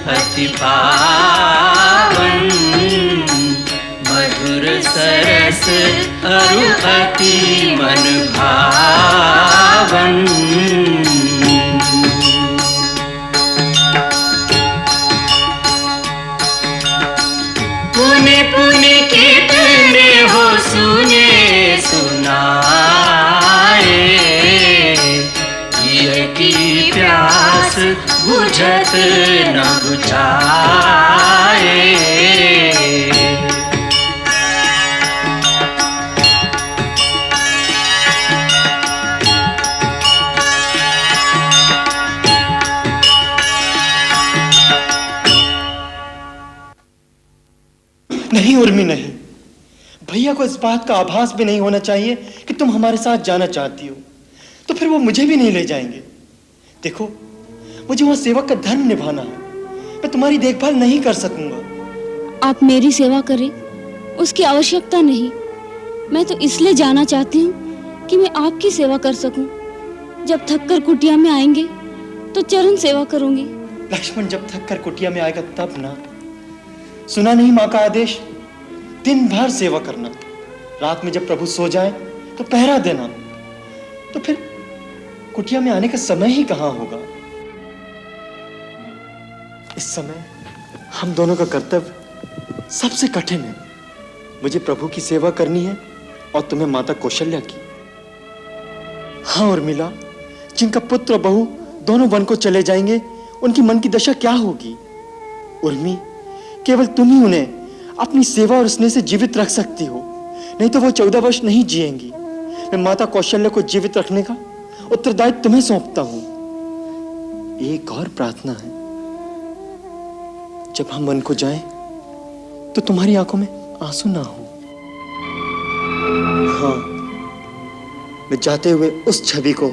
अति पावन, मधुर सरस अरु अति मन भावन। पुण्य पुण्य कितने हो सुने सुनाए, ये की प्यास बुझत न बुझाए। नहीं उर्मी, नहीं। भैया को इस बात का आभास भी नहीं होना चाहिए कि तुम हमारे साथ जाना चाहती हो, तो फिर वो मुझे भी नहीं ले जाएंगे। देखो, मुझे वहां सेवक का धर्म निभाना है, मैं तुम्हारी देखभाल नहीं कर सकूंगा। आप मेरी सेवा करें, उसकी आवश्यकता नहीं। मैं तो इसलिए जाना चाहती हूँ कि मैं आपकी सेवा कर सकूं। जब थककर कुटिया में आएंगे तो चरण सेवा करूंगी। लक्ष्मण जब थककर कुटिया में आएगा तब ना। सुना नहीं माँ का आदेश, दिन भर सेवा करना, रात में जब प्रभु सो जाए तो पहरा देना। तो फिर कुटिया में आने का समय ही कहाँ होगा। इस समय हम दोनों का कर्तव्य सबसे कठिन है। मुझे प्रभु की सेवा करनी है और तुम्हें माता कौशल्या की। हाँ उर्मिला, जिनका पुत्र और बहू दोनों वन को चले जाएंगे, उनकी मन की दशा क्या होगी। उर्मी, केवल तुम ही उन्हें अपनी सेवा और स्नेह से जीवित रख सकती हो, नहीं तो वो 14 वर्ष नहीं जिएंगी। मैं माता कौशल्या को जीवित रखने का उत्तरदायित्व तुम्हें सौंपता हूं। एक और प्रार्थना है, जब हम वन को जाएं तो तुम्हारी आंखों में आंसू ना हो। हाँ, मैं जाते हुए उस छवि को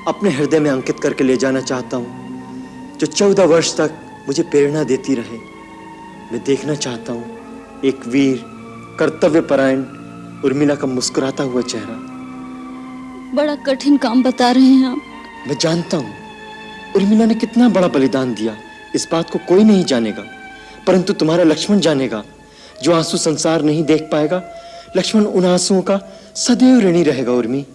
अपने हृदय में अंकित करके ले जाना चाहता हूं, जो 14 वर्ष तक मुझे प्रेरणा देती रहे। मैं देखना चाहता हूं एक वीर कर्तव्यपरायण उर्मिला का मुस्कुराता हुआ चेहरा। बड़ा कठिन काम बता रहे हैं आप। मैं जानता हूं उर्मिला ने कितना बड़ा बलिदान दिया, इस बात को कोई नहीं जानेगा, परंतु तुम्हारा लक्ष्मण जानेगा। जो आंसू संसार नहीं देख पाएगा, लक्ष्मण उन आंसुओं का सदैव ऋणी रहेगा। उर्मी,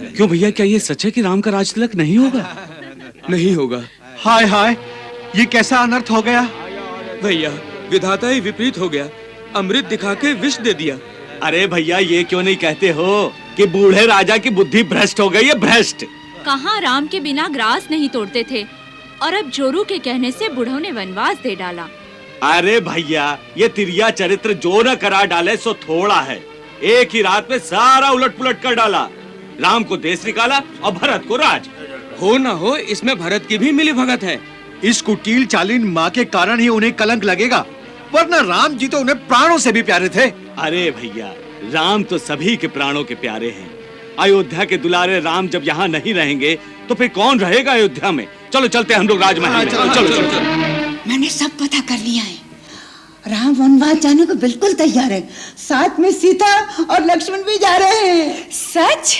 क्यों भैया, क्या ये सच है कि राम का राज तिलक नहीं होगा? नहीं होगा। हाय हाय, ये कैसा अनर्थ हो गया। भैया, विधाता ही विपरीत हो गया, अमृत दिखा के विष दे दिया। अरे भैया, ये क्यों नहीं कहते हो कि बूढ़े राजा की बुद्धि भ्रष्ट हो गई है, भ्रष्ट। कहाँ राम के बिना ग्रास नहीं तोड़ते थे, और अब जोरू के कहने से बुढ़ों ने वनवास दे डाला। अरे भैया, ये तिरिया चरित्र जो न करा डाले सो थोड़ा है। एक ही रात में सारा उलट पुलट कर डाला। राम को देश निकाला और भरत को राज। हो न हो, इसमें भरत की भी मिली भगत है। इस कुटिल चालीन माँ के कारण ही उन्हें कलंक लगेगा, वरना राम जी तो उन्हें प्राणों से भी प्यारे थे। अरे भैया, राम तो सभी के प्राणों के प्यारे हैं। अयोध्या के दुलारे राम जब यहाँ नहीं रहेंगे तो फिर कौन रहेगा अयोध्या में। चलो चलते हम लोग राजमहल में। चलो। मैंने सब पता कर लिया है। राम वनवास जाने को बिल्कुल तैयार है, साथ में सीता और लक्ष्मण भी जा रहे हैं। सच?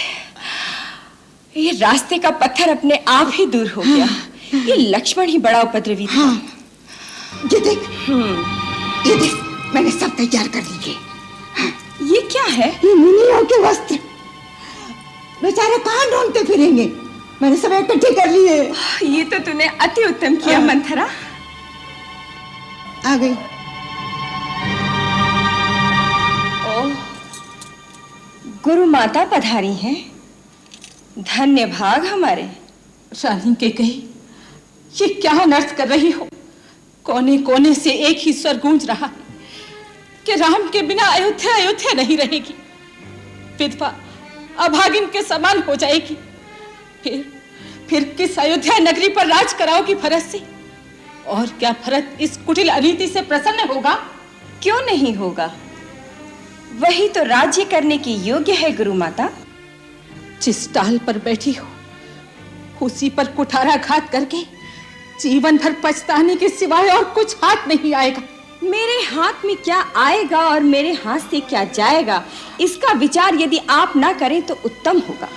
ये रास्ते का पत्थर अपने आप ही दूर हो गया। ये लक्ष्मण ही बड़ा उपद्रवी था। ये देख, ये देख, मैंने सब तैयार कर लिए। ये क्या है? ये मुनियों के वस्त्र। बेचारे कहाँ ढूंढते फिरेंगे, मैंने सब इकट्ठे कर लिए। ये तो तूने अति उत्तम किया मंथरा। आ गई। ओह, गुरु माता पधारी हैं। धन्य भाग हमारे। रानी के कही, ये क्या अनर्थ कर रही हो? कोने कोने से एक ही स्वर गूंज रहा है कि राम के बिना अयोध्या अयोध्या नहीं रहेगी, विधवा अभागिन के समान हो जाएगी। फिर किस अयोध्या नगरी पर राज कराओगी भरत से? और क्या भरत इस कुटिल अनीति से प्रसन्न होगा? क्यों नहीं होगा, वही तो राज्य करने की योग्य है गुरु माता। जिस डाल पर बैठी हो उसी पर कुठाराघात करके जीवन भर पछताने के सिवाय और कुछ हाथ नहीं आएगा। मेरे हाथ में क्या आएगा और मेरे हाथ से क्या जाएगा, इसका विचार यदि आप ना करें तो उत्तम होगा,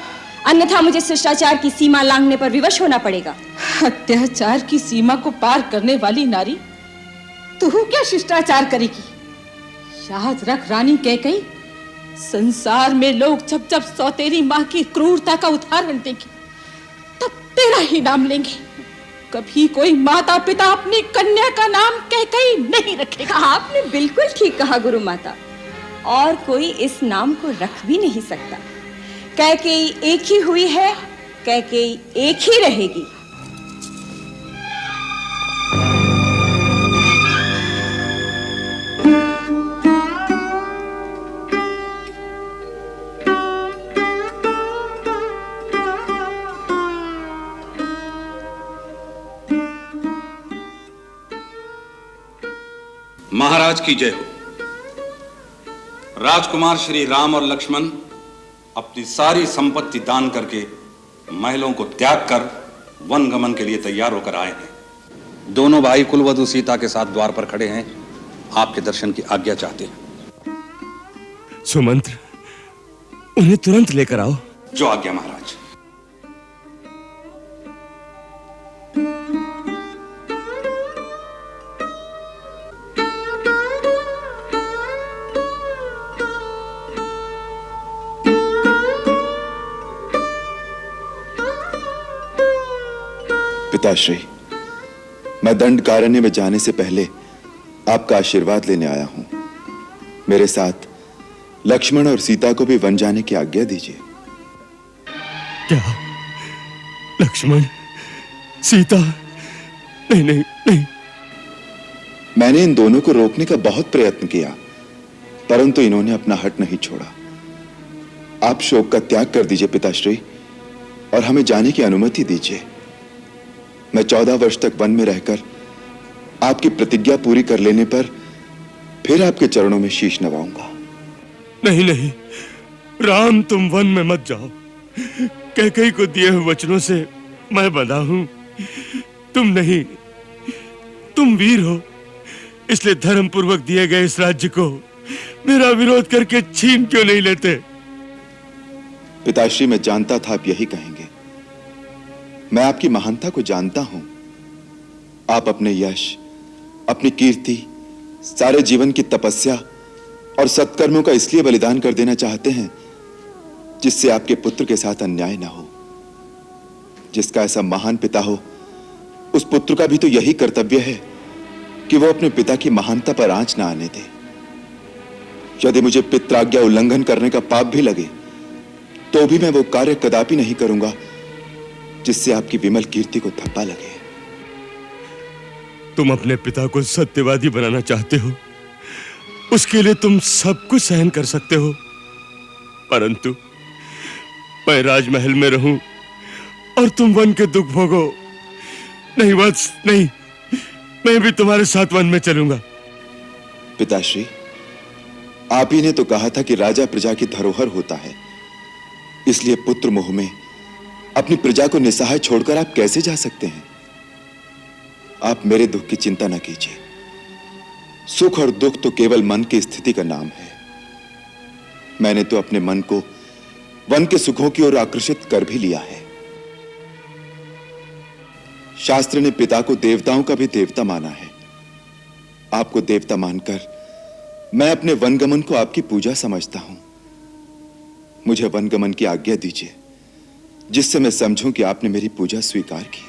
अन्यथा मुझे शिष्टाचार की सीमा लांघने पर विवश होना पड़ेगा। अत्याचार की सीमा को पार करने वाली नारी तू क्या शिष्टाचार करेगी? याद रख रानी कैकेयी, संसार में लोग जब जब सौतेरी माँ की क्रूरता का उदाहरण देंगे तब तेरा ही नाम लेंगे। कभी कोई माता पिता अपनी कन्या का नाम कैकेयी नहीं रखेगा। आपने बिल्कुल ठीक कहा गुरु माता, और कोई इस नाम को रख भी नहीं सकता। कैकेयी एक ही हुई है, कैकेयी एक ही रहेगी। महाराज की जय हो। राजकुमार श्री राम और लक्ष्मण अपनी सारी संपत्ति दान करके महलों को त्याग कर वन गमन के लिए तैयार होकर आए हैं। दोनों भाई कुलवधू सीता के साथ द्वार पर खड़े हैं, आपके दर्शन की आज्ञा चाहते हैं। सुमंत्र, उन्हें तुरंत लेकर आओ। जो आज्ञा महाराज। पिताश्री, मैं दंडकारण्य में जाने से पहले आपका आशीर्वाद लेने आया हूं। मेरे साथ लक्ष्मण और सीता को भी वन जाने की आज्ञा दीजिए। क्या? लक्ष्मण, सीता? नहीं नहीं नहीं। मैंने इन दोनों को रोकने का बहुत प्रयत्न किया, परंतु इन्होंने अपना हट नहीं छोड़ा। आप शोक का त्याग कर दीजिए पिताश्री, और हमें जाने की अनुमति दीजिए। मैं 14 वर्ष तक वन में रहकर आपकी प्रतिज्ञा पूरी कर लेने पर फिर आपके चरणों में शीश नवाऊंगा। नहीं नहीं राम, तुम वन में मत जाओ। कैकेयी को दिए हुए वचनों से मैं बंधा हूं। तुम नहीं, तुम वीर हो, इसलिए धर्म पूर्वक दिए गए इस राज्य को मेरा विरोध करके छीन क्यों नहीं लेते? पिताश्री, मैं जानता था आप यही कहेंगे। मैं आपकी महानता को जानता हूं। आप अपने यश, अपनी कीर्ति, सारे जीवन की तपस्या और सत्कर्मों का इसलिए बलिदान कर देना चाहते हैं जिससे आपके पुत्र के साथ अन्याय ना हो। जिसका ऐसा महान पिता हो, उस पुत्र का भी तो यही कर्तव्य है कि वो अपने पिता की महानता पर आंच ना आने दे। यदि मुझे पित्राज्ञा उल्लंघन करने का पाप भी लगे तो भी मैं वो कार्य कदापि नहीं करूंगा जिससे आपकी विमल कीर्ति को धब्बा लगे। तुम अपने पिता को सत्यवादी बनाना चाहते हो, उसके लिए तुम सब कुछ सहन कर सकते हो, परंतु मैं राजमहल में रहूं और तुम वन के दुख भोगो। नहीं वत्स, नहीं, मैं भी तुम्हारे साथ वन में चलूंगा। पिताश्री, आप ही ने तो कहा था कि राजा प्रजा की धरोहर होता है, इसलिए पुत्र मोह में अपनी प्रजा को निसहाय छोड़कर आप कैसे जा सकते हैं? आप मेरे दुख की चिंता न कीजिए। सुख और दुख तो केवल मन की स्थिति का नाम है। मैंने तो अपने मन को वन के सुखों की ओर आकर्षित कर भी लिया है। शास्त्र ने पिता को देवताओं का भी देवता माना है। आपको देवता मानकर मैं अपने वनगमन को आपकी पूजा समझता हूं। मुझे वनगमन की आज्ञा दीजिए, जिससे मैं समझूं कि आपने मेरी पूजा स्वीकार की।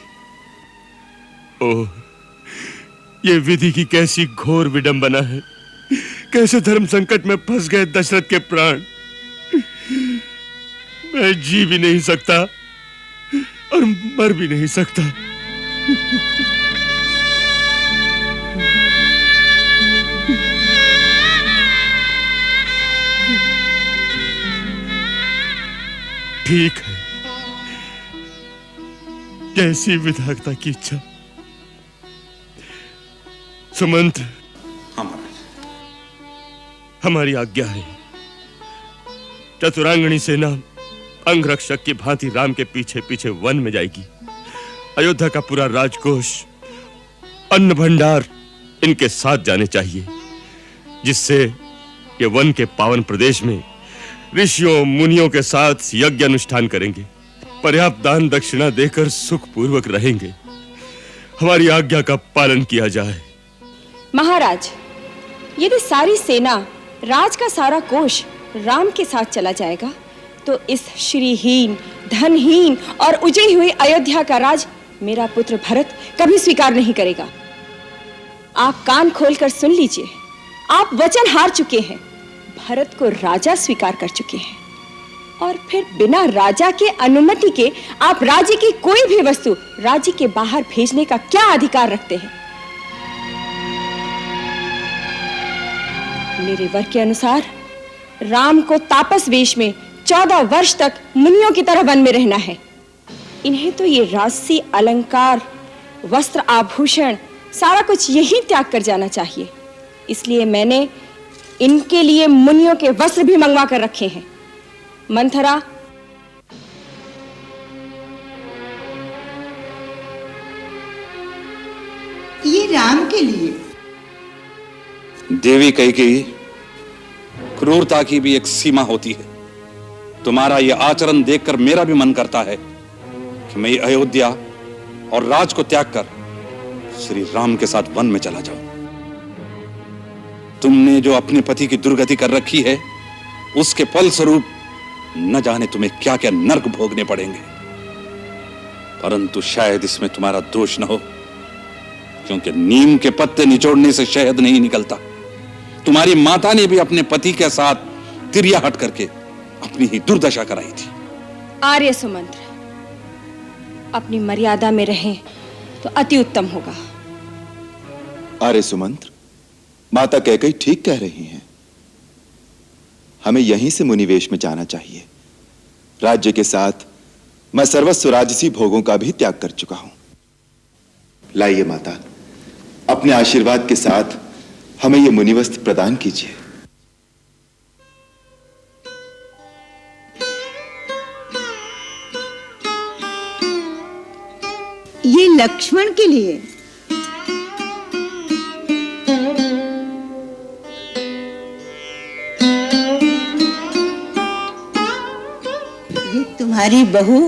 ओह, ये विधि की कैसी घोर विडंबना है। कैसे धर्म संकट में फंस गए दशरथ के प्राण। मैं जी भी नहीं सकता और मर भी नहीं सकता। ठीक है, जैसी विधाता की इच्छा। सुमंत्र, हमारी आज्ञा है। चतुरांगणी सेना अंगरक्षक की भांति राम के पीछे पीछे वन में जाएगी। अयोध्या का पूरा राजकोष, अन्न भंडार इनके साथ जाने चाहिए, जिससे ये वन के पावन प्रदेश में ऋषियों मुनियों के साथ यज्ञ अनुष्ठान करेंगे, पर्याप्त दान दक्षिणा देकर सुख पूर्वक रहेंगे। हमारी आज्ञा का पालन किया जाए। महाराज, यदि सारी सेना, राज का सारा कोष राम के साथ चला जाएगा तो इस श्रीहीन, धनहीन और उजड़ी हुई अयोध्या का राज मेरा पुत्र भरत कभी स्वीकार नहीं करेगा। आप कान खोलकर सुन लीजिए, आप वचन हार चुके हैं, भरत को राजा स्वीकार कर चुके हैं, और फिर बिना राजा के अनुमति के आप राज्य की कोई भी वस्तु राज्य के बाहर भेजने का क्या अधिकार रखते हैं? मेरे वर के अनुसार राम को तापस वेश में 14 वर्ष तक मुनियों की तरह वन में रहना है। इन्हें तो ये राजसी अलंकार, वस्त्र, आभूषण सारा कुछ यही त्याग कर जाना चाहिए। इसलिए मैंने इनके लिए मुनियों के वस्त्र भी मंगवा कर रखे हैं। मंथरा, ये राम के लिए। देवी कैकेयी, क्रूरता की भी एक सीमा होती है। तुम्हारा यह आचरण देखकर मेरा भी मन करता है कि मैं अयोध्या और राज को त्याग कर श्री राम के साथ वन में चला जाऊं। तुमने जो अपने पति की दुर्गति कर रखी है, उसके फल स्वरूप न जाने तुम्हें क्या क्या नरक भोगने पड़ेंगे, परंतु शायद इसमें तुम्हारा दोष न हो, क्योंकि नीम के पत्ते निचोड़ने से शहद नहीं निकलता। तुम्हारी माता ने भी अपने पति के साथ तिरिया हट करके अपनी ही दुर्दशा कराई थी। आर्य सुमंत्र, अपनी मर्यादा में रहें तो अति उत्तम होगा। आर्य सुमंत्र, माता कैकेयी ठीक कह रही हैं। हमें यहीं से मुनिवेश में जाना चाहिए। राज्य के साथ मैं सर्वस्व राजसी भोगों का भी त्याग कर चुका हूं। लाइए माता, अपने आशीर्वाद के साथ हमें यह मुनिवस्त्र प्रदान कीजिए। ये लक्ष्मण के लिए। ये तुम्हारी बहू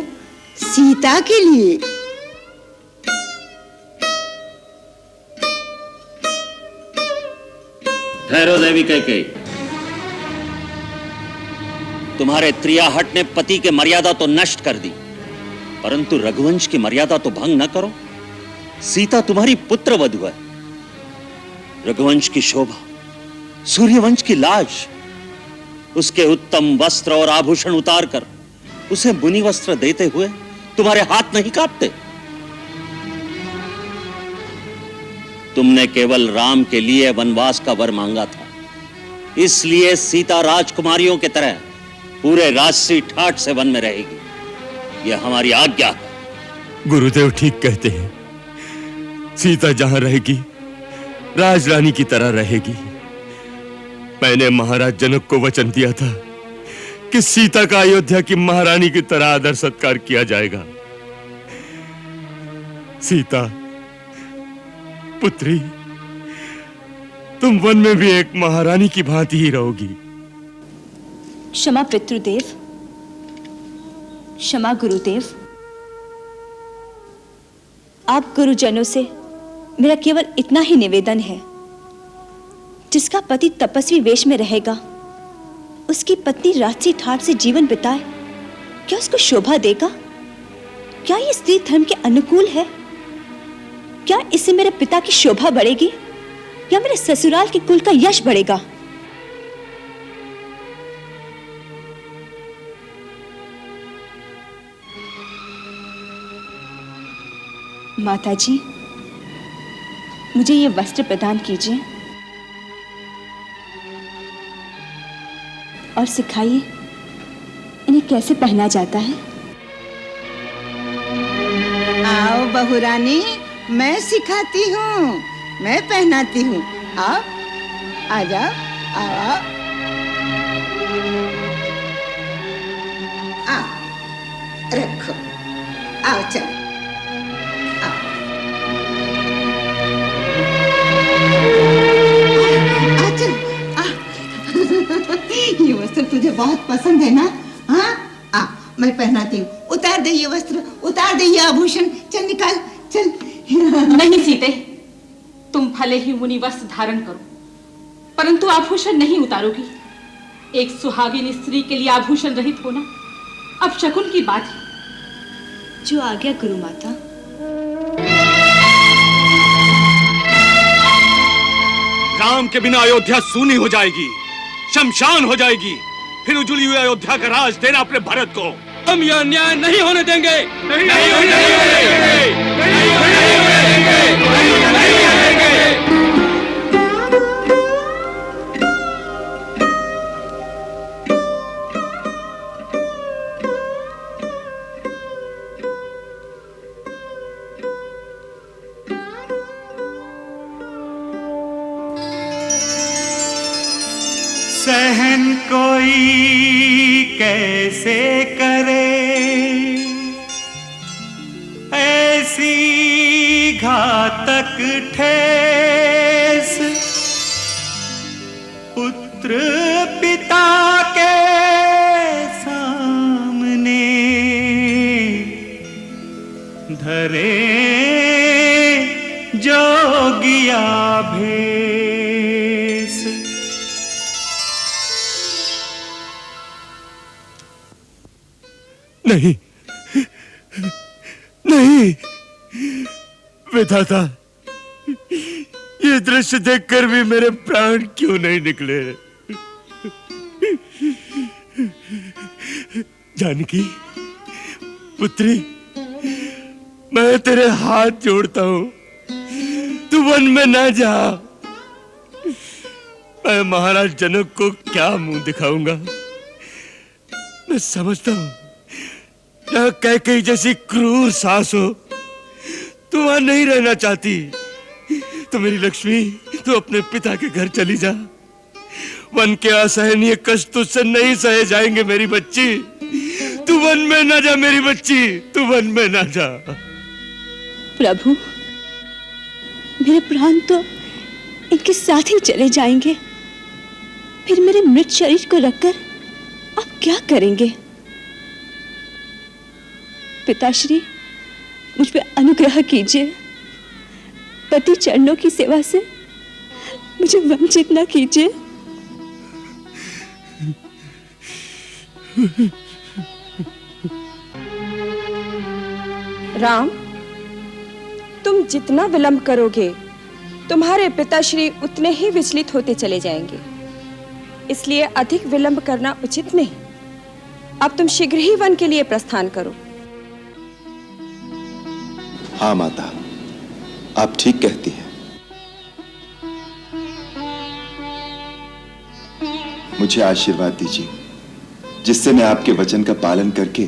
सीता के लिए। ठहरो देवी कैकेयी, तुम्हारे त्रियाहट ने पति के मर्यादा तो नष्ट कर दी, परंतु रघुवंश की मर्यादा तो भंग न करो। सीता तुम्हारी पुत्र वधू है। रघुवंश की शोभा, सूर्यवंश की लाज, उसके उत्तम वस्त्र और आभूषण उतार कर उसे मुनि वस्त्र देते हुए तुम्हारे हाथ नहीं कांपते। तुमने केवल राम के लिए वनवास का वर मांगा था, इसलिए सीता राजकुमारियों की तरह पूरे राजसी ठाट से वन में रहेगी। यह हमारी आज्ञा है। गुरुदेव ठीक कहते हैं। सीता जहां रहेगी, राजरानी की तरह रहेगी। मैंने महाराज जनक को वचन दिया था कि सीता का अयोध्या की महारानी की तरह आदर सत्कार किया जाएगा। सीता पुत्री, तुम वन में भी एक महारानी की भांति ही रहोगी। क्षमा पितृदेव, क्षमा गुरुदेव। आप गुरुजनों से मेरा केवल इतना ही निवेदन है, जिसका पति तपस्वी वेश में रहेगा, उसकी पत्नी राजसी ठाट से जीवन बिताए, क्या उसको शोभा देगा? क्या ये स्त्री धर्म के अनुकूल है? क्या इससे मेरे पिता की शोभा बढ़ेगी या मेरे ससुराल के कुल का यश बढ़ेगा? माताजी, मुझे ये वस्त्र प्रदान कीजिए और सिखाइए इन्हें कैसे पहना जाता है। आओ बहुरानी, मैं सिखाती हूँ, मैं पहनाती हूँ। आओ, आ जाओ, आओ, आओ, रखो, आओ चलो। मैं पहनाती हूँ। उतार दे ये वस्त्र, उतार दे ये आभूषण, चल निकाल, चल। नहीं सीते, तुम भले ही मुनि वस्त्र धारण करो, परंतु आभूषण नहीं उतारोगी। एक सुहागिन स्त्री के लिए आभूषण रहित होना अब शकुन की बात है। जो आ गया गुरु माता। राम के बिना अयोध्या सूनी हो जाएगी, शमशान हो जाएगी। फिर उजड़ी हुई अयोध्या का राज देना अपने भरत को। हम यह अन्याय नहीं होने देंगे। नहीं होने सहन कोई कैसे करे ऐसी घातक ठेस, पुत्र पिता के सामने धरे जोगिया भेस। नहीं, नहीं विधाता, ये दृश्य देखकर भी मेरे प्राण क्यों नहीं निकले? जानकी पुत्री, मैं तेरे हाथ जोड़ता हूं, तू वन में ना जा। मैं महाराज जनक को क्या मुंह दिखाऊंगा? मैं समझता हूं कैकेयी जैसी क्रूर सास हो, तू वहां नहीं रहना चाहती। तो मेरी लक्ष्मी, तू अपने पिता के घर चली जा। वन के असहनीय कष्ट तुझसे नहीं सहे जाएंगे मेरी बच्ची। तू वन में ना जा मेरी बच्ची, तू वन में ना जा। प्रभु, मेरे प्राण तो इनके साथ ही चले जाएंगे, फिर मेरे मृत शरीर को रखकर आप क्या करेंगे? पिताश्री, मुझ पे अनुग्रह कीजिए। पति चरणों की सेवा से मुझे वंचित न कीजिए। राम, तुम जितना विलंब करोगे, तुम्हारे पिताश्री उतने ही विचलित होते चले जाएंगे। इसलिए अधिक विलंब करना उचित नहीं। अब तुम शीघ्र ही वन के लिए प्रस्थान करो। हाँ माता, आप ठीक कहती हैं। मुझे आशीर्वाद दीजिए, जिससे मैं आपके वचन का पालन करके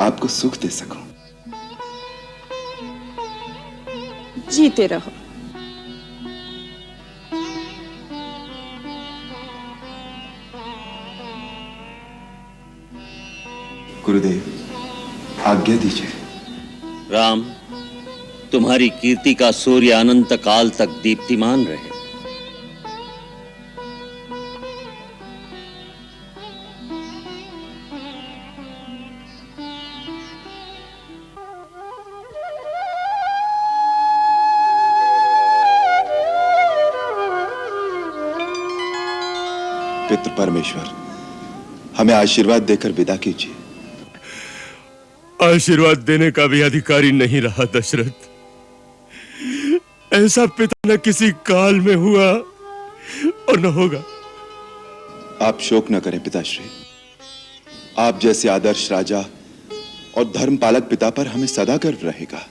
आपको सुख दे सकूं। जीते रहो। गुरुदेव, आज्ञा दीजिए। राम, तुम्हारी कीर्ति का सूर्य अनंत काल तक दीप्तिमान रहे। पितृ परमेश्वर, हमें आशीर्वाद देकर विदा कीजिए। आशीर्वाद देने का भी अधिकारी नहीं रहा दशरथ। ऐसा पिता न किसी काल में हुआ और न होगा। आप शोक न करें पिताश्री। आप जैसे आदर्श राजा और धर्म पालक पिता पर हमें सदा गर्व रहेगा।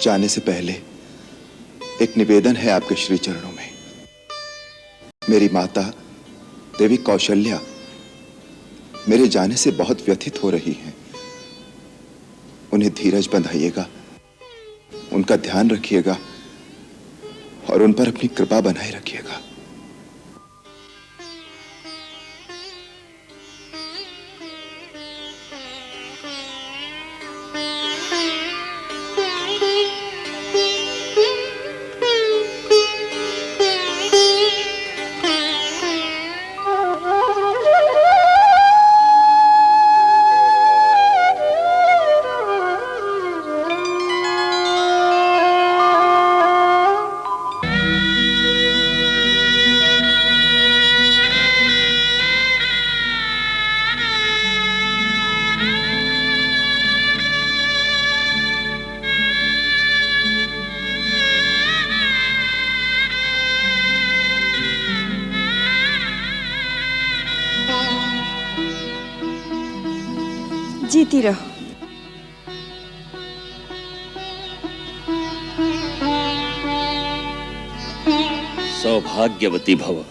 जाने से पहले एक निवेदन है आपके श्री चरणों में। मेरी माता देवी कौशल्या मेरे जाने से बहुत व्यथित हो रही हैं। उन्हें धीरज बंधाइएगा, उनका ध्यान रखिएगा और उन पर अपनी कृपा बनाए रखिएगा। जीती रहो। सौभाग्यवती भव।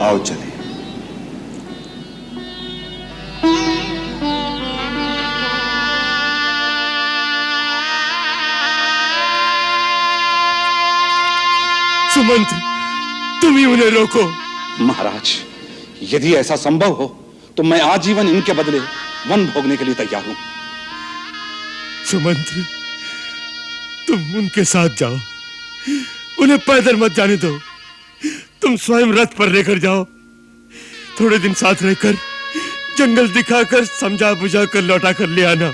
आओ चले। सुमंत्र, तुम ही उन्हें रोको। महाराज, यदि ऐसा संभव हो तो मैं आजीवन इनके बदले वन भोगने के लिए तैयार हूं। सुमंत्र, तुम उनके साथ जाओ, उन्हें पैदल मत जाने दो। तुम स्वयं रथ पर लेकर जाओ। थोड़े दिन साथ रहकर जंगल दिखाकर समझा बुझा कर लौटा कर ले आना।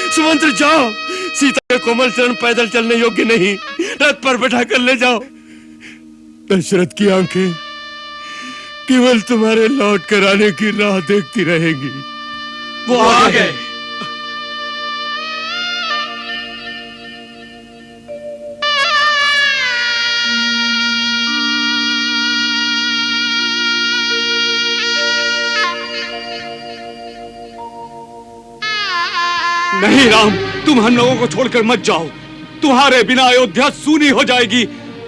सुमंत्र जाओ, सीता के कोमल चरण पैदल चलने योग्य नहीं, रथ पर बैठा कर ले जाओ। दशरथ की आंखें केवल तुम्हारे लौट कर आने की राह देखती रहेंगी। वो आ गए। नहीं राम, तुम हम लोगों को छोड़कर मत जाओ। तुम्हारे बिना अयोध्या सूनी हो जाएगी।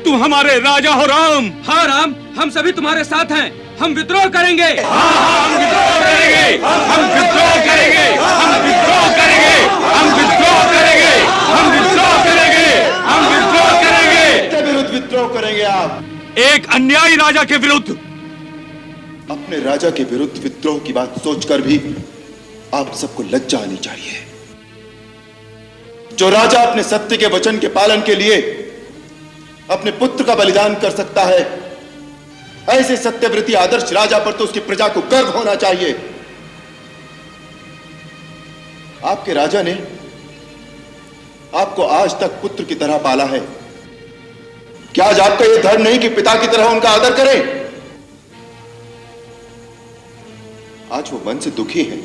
तुम हमारे राजा हो राम। हाँ राम, हम सभी तुम्हारे साथ हैं। हम विद्रोह करेंगे। हम विद्रोह करेंगे। हम विद्रोह करेंगे। हम विद्रोह करेंगे। हम विद्रोह करेंगे। हम विद्रोह करेंगे। हम विद्रोह करेंगे। किसके विरुद्ध विद्रोह करेंगे आप? एक अन्यायी राजा के विरुद्ध। अपने राजा के विरुद्ध विद्रोह की बात सोचकर भी आप सबको लज्जा आनी चाहिए। जो राजा अपने सत्य के वचन के पालन के लिए अपने पुत्र का बलिदान कर सकता है, ऐसे सत्यव्रती आदर्श राजा पर तो उसकी प्रजा को गर्व होना चाहिए। आपके राजा ने आपको आज तक पुत्र की तरह पाला है। क्या आज आपका यह धर्म नहीं कि पिता की तरह उनका आदर करें? आज वो मन से दुखी हैं।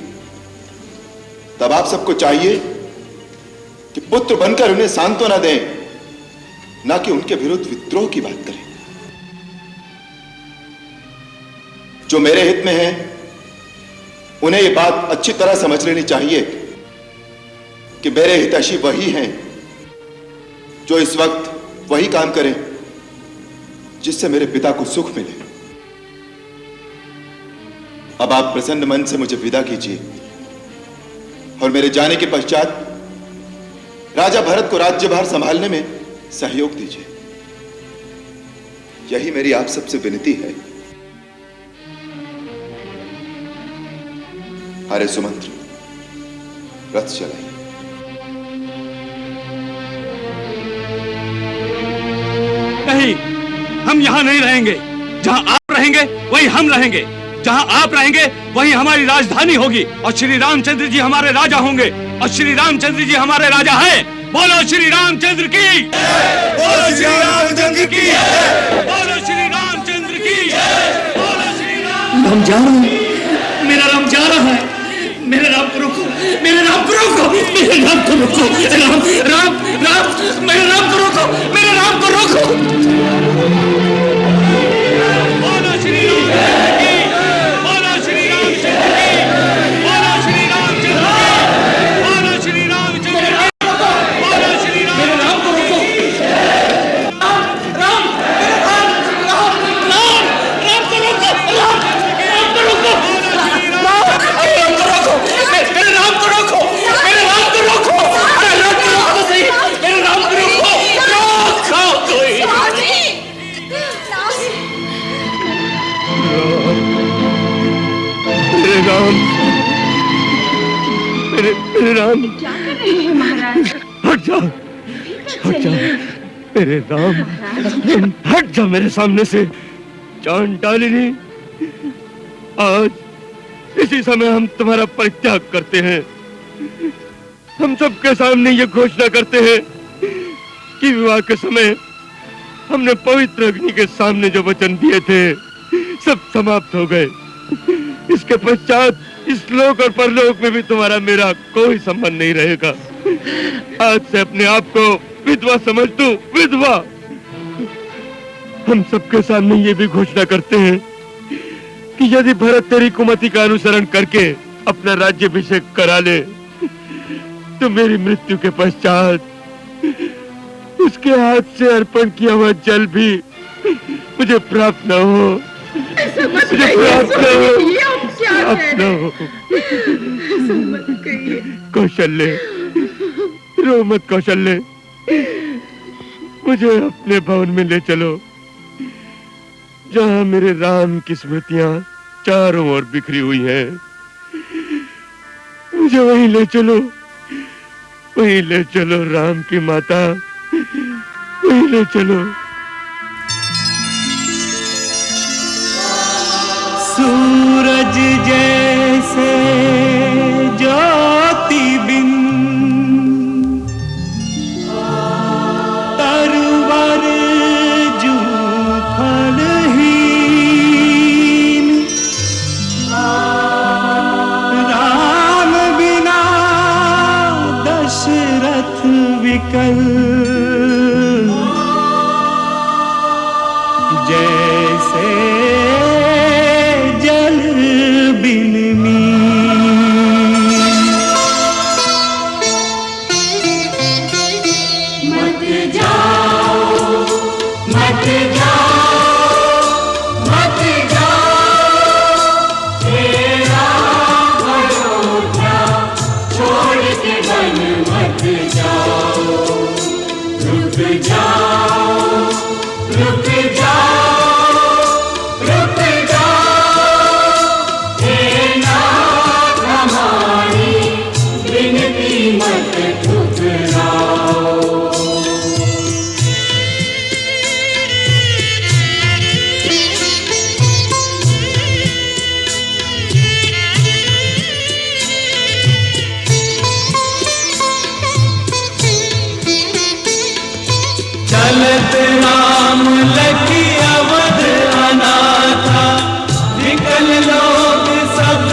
तब आप सबको चाहिए कि पुत्र बनकर उन्हें सांत्वना दें, ना कि उनके विरुद्ध विद्रोह की बात करें। जो मेरे हित में है, उन्हें यह बात अच्छी तरह समझ लेनी चाहिए कि मेरे हितैषी वही हैं जो इस वक्त वही काम करें जिससे मेरे पिता को सुख मिले। अब आप प्रसन्न मन से मुझे विदा कीजिए और मेरे जाने के पश्चात राजा भरत को राज्यभार संभालने में सहयोग दीजिए। यही मेरी आप सबसे विनती है। अरे सुमंत्र, रथ चलाइए। नहीं, हम यहाँ नहीं रहेंगे। जहाँ आप रहेंगे वहीं हम रहेंगे। जहाँ आप रहेंगे वहीं हमारी राजधानी होगी और श्री रामचंद्र जी हमारे राजा होंगे और श्री रामचंद्र जी हमारे राजा हैं। बोलो श्री रामचंद्र की। बोलो श्री रामचंद्र की। बोलो श्री रामचंद्र की। बोलो श्री राम। राम जा रहा है, मेरा राम जा रहा है। मेरे राम को रोको, मेरे राम को रोको, मेरे राम को रोको। राम राम राम, मेरे राम को रोको, मेरे राम को रोको। बोलो श्री राम की। बोलो श्री रामचंद्र की। बोलो श्री रामचंद्र की। बोलो श्री रामचंद्र की। बोलो श्री राम। मेरे राम को रोको। राम राम, मेरे राम राम राम, राम को रोको। राम राम को रोको। राम को रोको। मेरे राम को रोको। मेरे राम को रोको। अरे राम को रोको तो सही। मेरे राम को रोको। रोको कोई। मेरे राम, मेरे राम। क्या कर रहे हैं महाराज? हट जाओ, हट जा मेरे राम, हट जा मेरे सामने से। चांडालिनी, आज इसी समय हम तुम्हारा परित्याग करते हैं। हम सबके सामने ये घोषणा करते हैं कि विवाह के समय हमने पवित्र अग्नि के सामने जो वचन दिए थे सब समाप्त हो गए। इसके पश्चात इस लोक और परलोक में भी तुम्हारा मेरा कोई संबंध नहीं रहेगा। आज से अपने आप को विधवा समझ तू, विधवा। हम सबके सामने ये भी घोषणा करते हैं कि यदि भरत तेरी कुमति का अनुसरण करके अपना राज्याभिषेक करा ले तो मेरी मृत्यु के पश्चात उसके हाथ से अर्पण किया हुआ जल भी मुझे प्राप्त न हो, मुझे प्राप्त न हो। कौशल्य, रो मत कौशल्य, मुझे अपने भवन में ले चलो जहां मेरे राम की स्मृतियां चारों ओर बिखरी हुई हैं। मुझे वहीं ले चलो, वहीं ले चलो राम की माता, वहीं ले चलो। सूरज जैसे ज्योति बिन तरवर जू फलहीन, राम बिना दशरथ विकल, जैसे जल बिन मत जाओ, मत जाओ, मत जाओ, तेरा अयोध्या छोड़ के वन मत जाओ, रुक जाओ, रुक जाओ, रुक जाओ, हे नाथ हमारी विनती मत ठुकराओ। चलत राम लखी अवध अनाथा, विकल लोग सब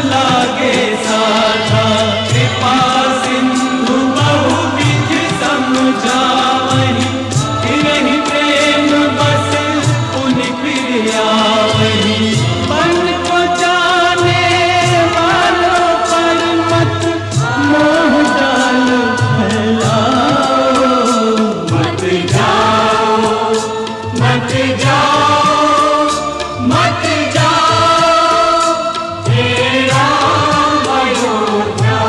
लागे साथा, कृपा सिंधु बहुविध समझावहि, फिरहि प्रेम बस पुनि फिर आवहि, मन को जाने वालों पर मत मोह जाल फैलाओ, मत जाओ, मत जाओ, मत जाओ, तेरा अयोध्या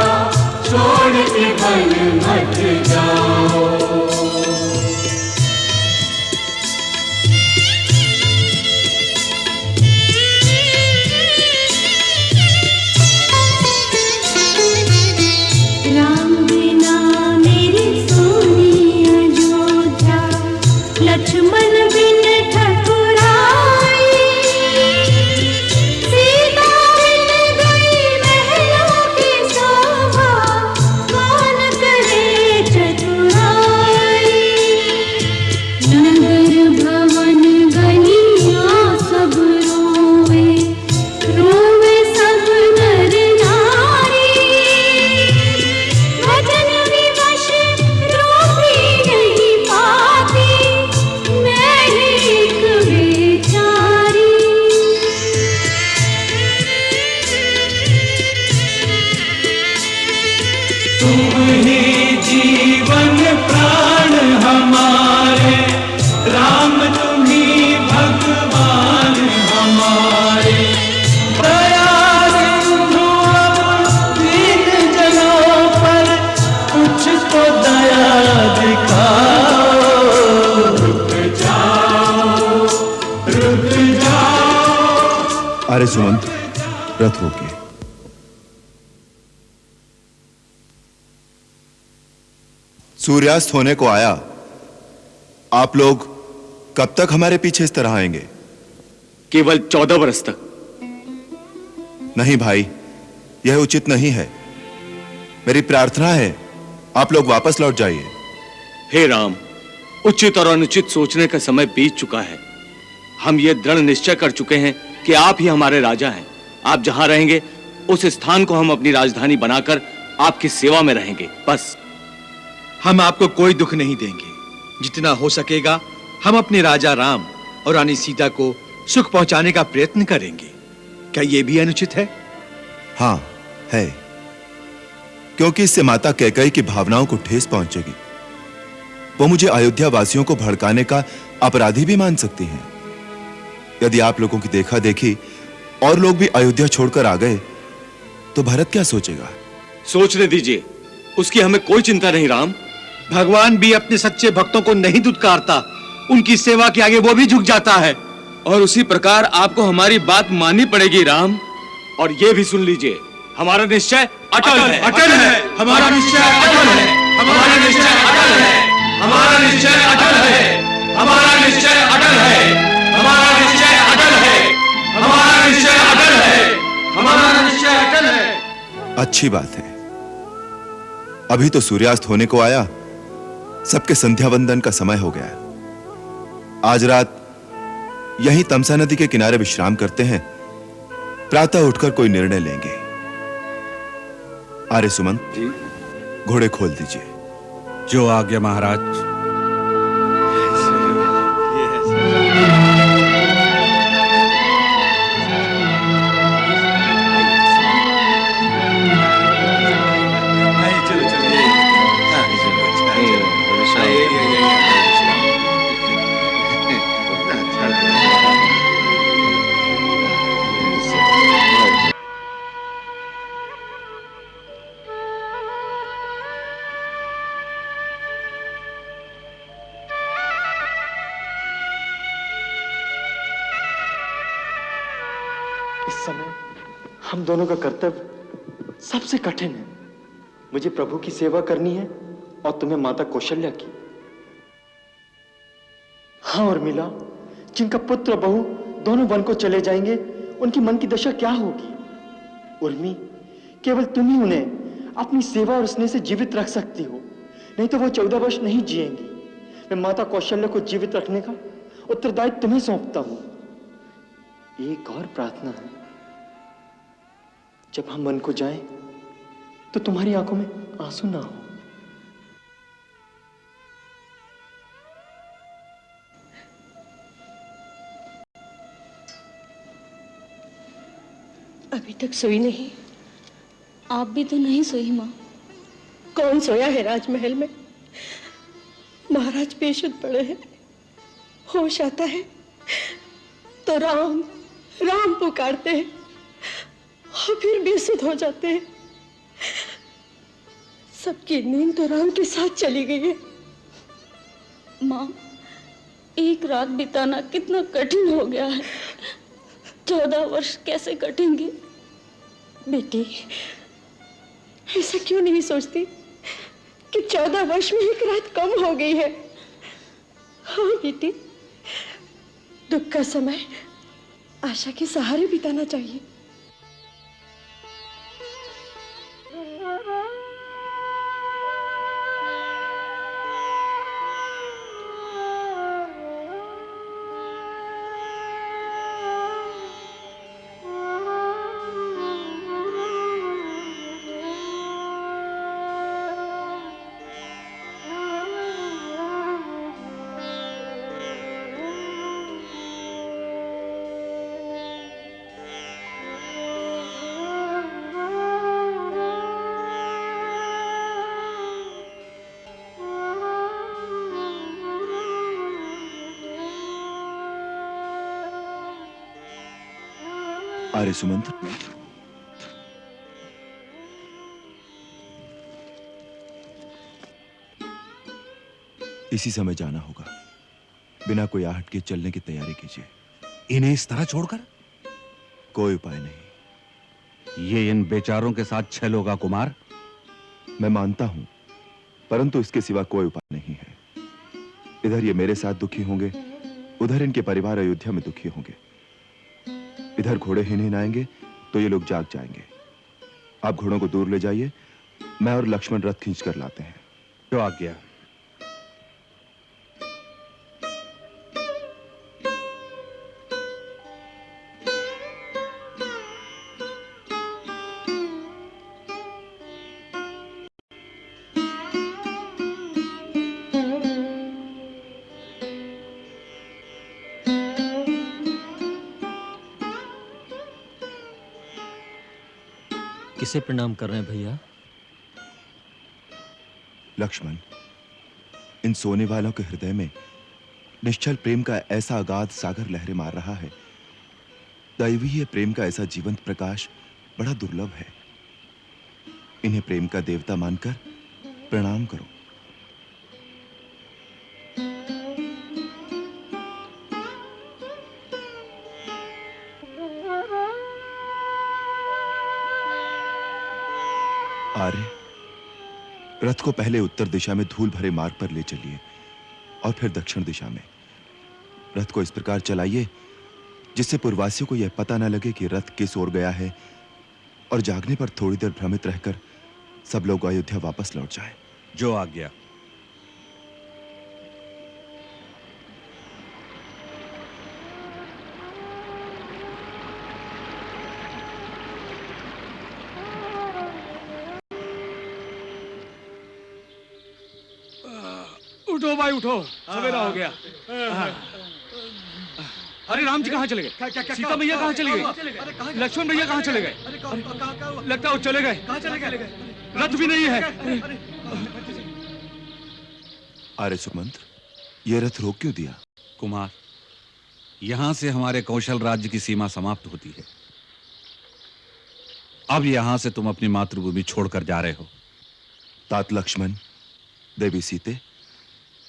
छोड़ के वन मत जाओ। राम बिना मेरी सोनी अयोध्या, लक्ष्मण बिन ठकुराई, सीता बिन गई महलों की शोभा, कौन करे चतुराई। नगर भवन गलियां सब रोवे, रोवे सब नर नारी, वचन विवश रोती नहीं पाती, मैं एक बेचारी। तुम ही जीवन प्राण हमारे, राम तुम ही भगवान हमारे, दया सिंधु अब दीन जनों पर कुछ तो दया दिखाओ, रुक जाओ, रुक जाओ। अरे सुमंत, रथ रोके। सूर्यास्त होने को आया। आप लोग कब तक हमारे पीछे इस तरह आएंगे? केवल 14 वर्ष तक। नहीं भाई, यह उचित नहीं है। मेरी प्रार्थना है आप लोग वापस लौट जाइए। हे राम, उचित और अनुचित सोचने का समय बीत चुका है। हम ये दृढ़ निश्चय कर चुके हैं कि आप ही हमारे राजा हैं। आप जहां रहेंगे उस स्थान को हम अपनी राजधानी बनाकर आपकी सेवा में रहेंगे। बस हम आपको कोई दुख नहीं देंगे। जितना हो सकेगा हम अपने राजा राम और रानी सीता को सुख पहुंचाने का प्रयत्न करेंगे। क्या यह भी अनुचित है? हां, है। क्योंकि इससे माता कैकेयी की भावनाओं को ठेस पहुंचेगी। वो मुझे अयोध्या वासियों को भड़काने का अपराधी भी मान सकती हैं। यदि आप लोगों की देखा देखी और लोग भी अयोध्या छोड़कर आ गए तो भरत क्या सोचेगा? सोचने दीजिए, उसकी हमें कोई चिंता नहीं राम। भगवान भी अपने सच्चे भक्तों को नहीं दुत्कारता, उनकी सेवा के आगे वो भी झुक जाता है। और उसी प्रकार आपको हमारी बात माननी पड़ेगी राम। और ये भी सुन लीजिए, हमारा निश्चय अटल है। अटल है हमारा निश्चय, अटल है हमारा निश्चय, अटल है हमारा निश्चय, अटल है हमारा निश्चय, अटल है हमारा निश्चय, अटल है हमारा निश्चय, अटल है हमारा निश्चय, अटल है। अच्छी बात है। अभी तो सूर्यास्त होने को आया, सबके संध्या वंदन का समय हो गया। आज रात यहीं तमसा नदी के किनारे विश्राम करते हैं। प्रातः उठकर कोई निर्णय लेंगे। आर्य सुमंत जी, घोड़े खोल दीजिए। जो आज्ञा महाराज। इस समय हम दोनों का कर्तव्य सबसे कठिन है। मुझे प्रभु की सेवा करनी है और तुम्हें माता कौशल्या की। हाँ उर्मिला, जिनका पुत्र बहू दोनों वन को चले जाएंगे, उनकी मन की दशा क्या होगी? उर्मी, केवल तुम ही उन्हें अपनी सेवा और स्नेह से जीवित रख सकती हो, नहीं तो वो 14 वर्ष नहीं जिएंगी। मैं माता कौशल्या को जीवित रखने का उत्तरदायित्व तुम्हें सौंपता हूं। एक और प्रार्थना है, जब हम वन को जाएं तो तुम्हारी आंखों में आंसू ना हो। अभी तक सोई नहीं? आप भी तो नहीं सोई माँ। कौन सोया है राजमहल में? महाराज बेसुध पड़े हैं। होश आता है तो राम राम पुकारते हैं और फिर बेसुध हो जाते हैं। सबकी नींद तो राम के साथ चली गई है। माँ, एक रात बिताना कितना कठिन हो गया है। 14 वर्ष कैसे कटेंगे? बेटी, ऐसा क्यों नहीं सोचती कि 14 वर्ष में एक रात कम हो गई है? हाँ बेटी, दुख का समय आशा के सहारे बिताना चाहिए। आर्य सुमंत, इसी समय जाना होगा। बिना कोई आहट के चलने की तैयारी कीजिए। इन्हें इस तरह छोड़कर? कोई उपाय नहीं। ये इन बेचारों के साथ छल होगा कुमार। मैं मानता हूं परंतु इसके सिवा कोई उपाय नहीं है। इधर ये मेरे साथ दुखी होंगे, उधर इनके परिवार अयोध्या में दुखी होंगे। इधर घोड़े ही नहीं आएंगे तो ये लोग जाग जाएंगे। आप घोड़ों को दूर ले जाइए, मैं और लक्ष्मण रथ खींच कर लाते हैं। जो आज्ञा। किसे प्रणाम कर रहे हैं भैया? लक्ष्मण, इन सोने वालों के हृदय में निश्चल प्रेम का ऐसा अगाध सागर लहरें मार रहा है। दैवीय प्रेम का ऐसा जीवंत प्रकाश बड़ा दुर्लभ है। इन्हें प्रेम का देवता मानकर प्रणाम करो। आर्य, रथ को पहले उत्तर दिशा में धूल भरे मार्ग पर ले चलिए और फिर दक्षिण दिशा में। रथ को इस प्रकार चलाइए जिससे पूर्ववासियों को यह पता न लगे कि रथ किस ओर गया है, और जागने पर थोड़ी देर भ्रमित रहकर सब लोग अयोध्या वापस लौट जाएं। जो आज्ञा। उठो भाई उठो, सवेरा हो गया। अरे राम जी कहाँ चले गए? सीता मैया कहाँ चली गई? लक्ष्मण भैया कहाँ चले गए? लगता है वो चले गए। रथ भी नहीं है। आर्य सुमंत्र, यह रथ रोक क्यों दिया? कुमार, यहां से हमारे कौशल राज्य की सीमा समाप्त होती है। अब यहां से तुम अपनी मातृभूमि छोड़कर जा रहे हो। तात लक्ष्मण, देवी सीते,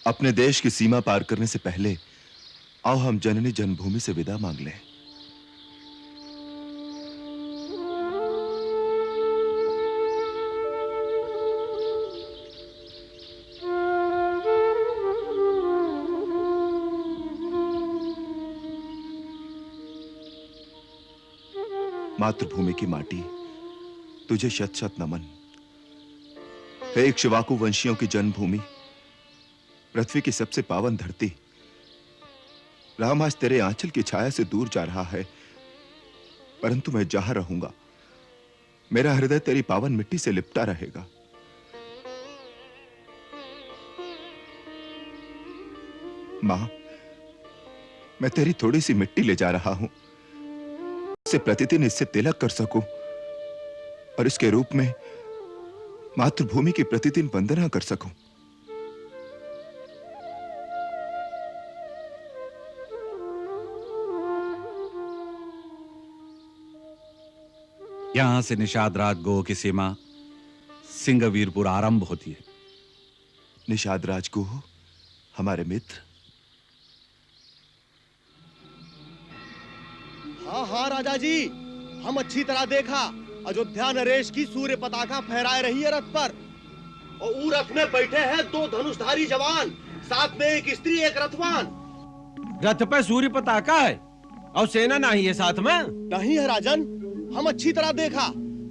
अपने देश की सीमा पार करने से पहले आओ हम जननी जन्मभूमि से विदा मांग लें। मातृभूमि की माटी, तुझे शत शत नमन। हे इक्ष्वाकु वंशियों की जन्मभूमि, पृथ्वी की सबसे पावन धरती, राम आज तेरे आंचल की छाया से दूर जा रहा है, परंतु मैं जहां रहूंगा मेरा हृदय तेरी पावन मिट्टी से लिपटा रहेगा। मां, मैं तेरी थोड़ी सी मिट्टी ले जा रहा हूं, इससे प्रतिदिन इससे तिलक कर सकूं और इसके रूप में मातृभूमि की प्रतिदिन वंदना कर सकूं। यहां से निषाद राज गोह की सीमा सिंहवीरपुर आरंभ होती है। निषाद राज गोह हमारे मित्र? हाँ राजा जी, हम अच्छी तरह देखा। अयोध्या नरेश की सूर्य पताका फहराए रही है रथ पर, और रथ में बैठे हैं 2 धनुषधारी जवान, साथ में एक स्त्री एक रथवान। रथ पर सूर्य पताका है और सेना नहीं है साथ में? नहीं है राजन, हम अच्छी तरह देखा।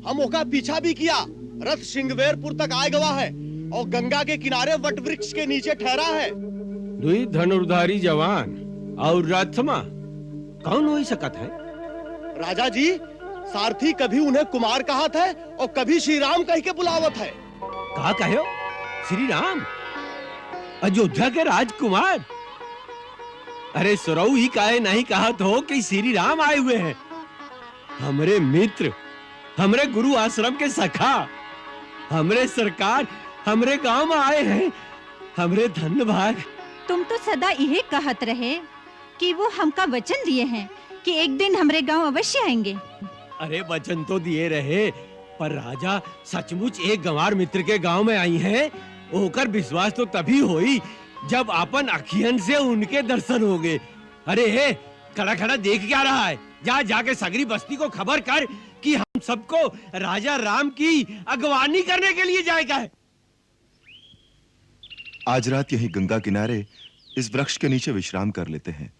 हम ओका पीछा भी किया। रथ सिंहवेरपुर तक आए गवा है और गंगा के किनारे वट वृक्ष के नीचे ठहरा है। 2 धनुर्धारी जवान और रथ में कौन हो सकत है? राजा जी, सारथी कभी उन्हें कुमार कहत है और कभी श्री राम कह के बुलावत है। कहा कहो? श्री राम? अयोध्या के राजकुमार? अरे सुरऊ ही काहे नहीं कहत हो कि श्री राम आए हुए हैं? हमरे मित्र, हमरे गुरु आश्रम के सखा, हमरे सरकार हमरे गांव में आए हैं। हमरे धन्य भाग। तुम तो सदा यही कहत रहे कि वो हमका वचन दिए हैं कि एक दिन हमरे गांव अवश्य आएंगे। अरे वचन तो दिए रहे, पर राजा सचमुच एक गंवार मित्र के गांव में आई हैं, होकर विश्वास तो तभी होई जब अपन अखियन से उनके दर्शन होंगे। अरे हे, खड़ा खड़ा देख क्या रहा है? जा जाके सगरी बस्ती को खबर कर कि हम सबको राजा राम की अगवानी करने के लिए जाएगा है। आज रात यहीं गंगा किनारे इस वृक्ष के नीचे विश्राम कर लेते हैं।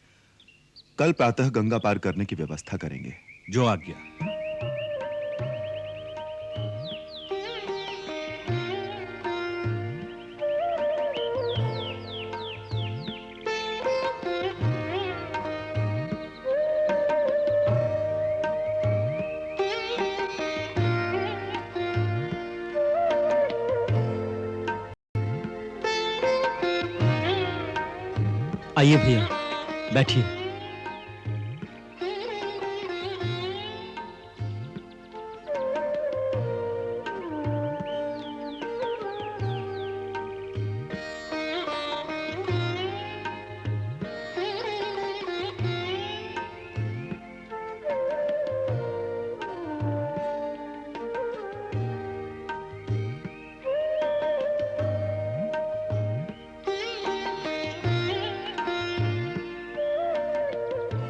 कल प्रातः गंगा पार करने की व्यवस्था करेंगे। जो आज्ञा। आइए भैया, बैठिए।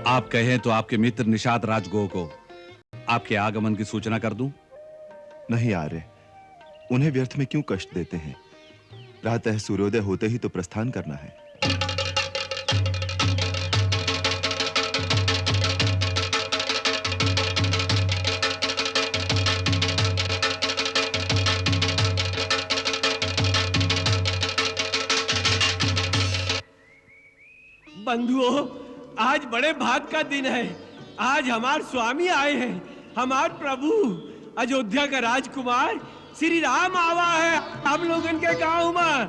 आप कहें तो आपके मित्र निषाद राजगो को आपके आगमन की सूचना कर दूं? नहीं आर्य, उन्हें व्यर्थ में क्यों कष्ट देते हैं? प्रातः सूर्योदय होते ही तो प्रस्थान करना है। बंधुओं, आज बड़े भाग का दिन है। आज हमारे स्वामी आए हैं, हमारे प्रभु अयोध्या का राजकुमार श्री राम आवा है हम लोगन के गांव में।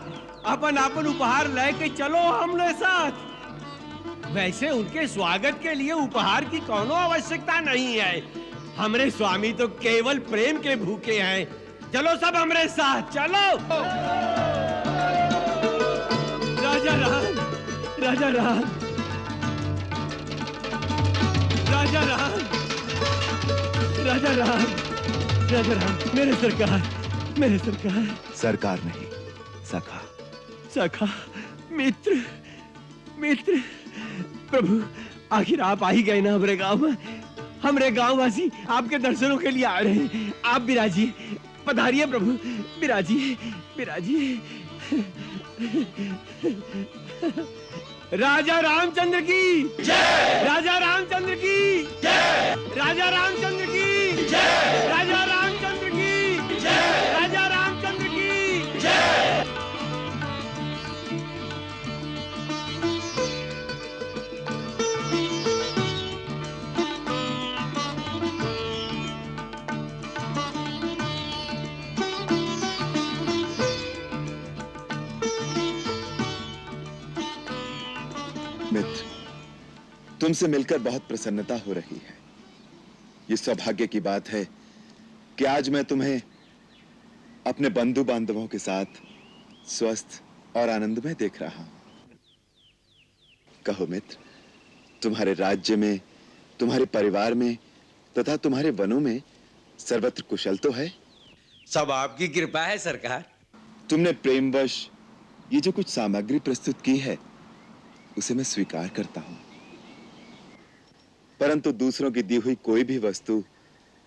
अपन अपन उपहार लेके चलो हम लोग साथ। वैसे उनके स्वागत के लिए उपहार की कोनो आवश्यकता नहीं है। हमरे स्वामी तो केवल प्रेम के भूखे हैं। चलो सब हमरे साथ चलो। राजा राम, राजा राम, राजा राम, राजा राम, राजा राम, मेरे सरकार, मेरे सरकार। सरकार नहीं, सखा। सखा, मित्र, मित्र। प्रभु, आखिर आप आ ही गए ना हमरे गांव में। हमरे गांव वासी आपके दर्शनों के लिए आ रहे हैं। आप विराजिए, पधारिए प्रभु, विराजिए, विराजिए। राजा रामचंद्र की जय, राजा रामचंद्र की जय, राजा रामचंद्र की जय, राजा रामचंद्र की जय, राजा रामचंद्र की जय। मित्र, तुमसे मिलकर बहुत प्रसन्नता हो रही है। ये सौभाग्य की बात है कि आज मैं तुम्हें अपने बंधु बांधवों के साथ स्वस्थ और आनंदमय देख रहा हूं। कहो मित्र, तुम्हारे राज्य में, तुम्हारे परिवार में तथा तुम्हारे वनों में सर्वत्र कुशल तो है? सब आपकी कृपा है सरकार। तुमने प्रेमवश ये जो कुछ सामग्री प्रस्तुत की है उसे मैं स्वीकार करता हूं, परंतु दूसरों की दी हुई कोई भी वस्तु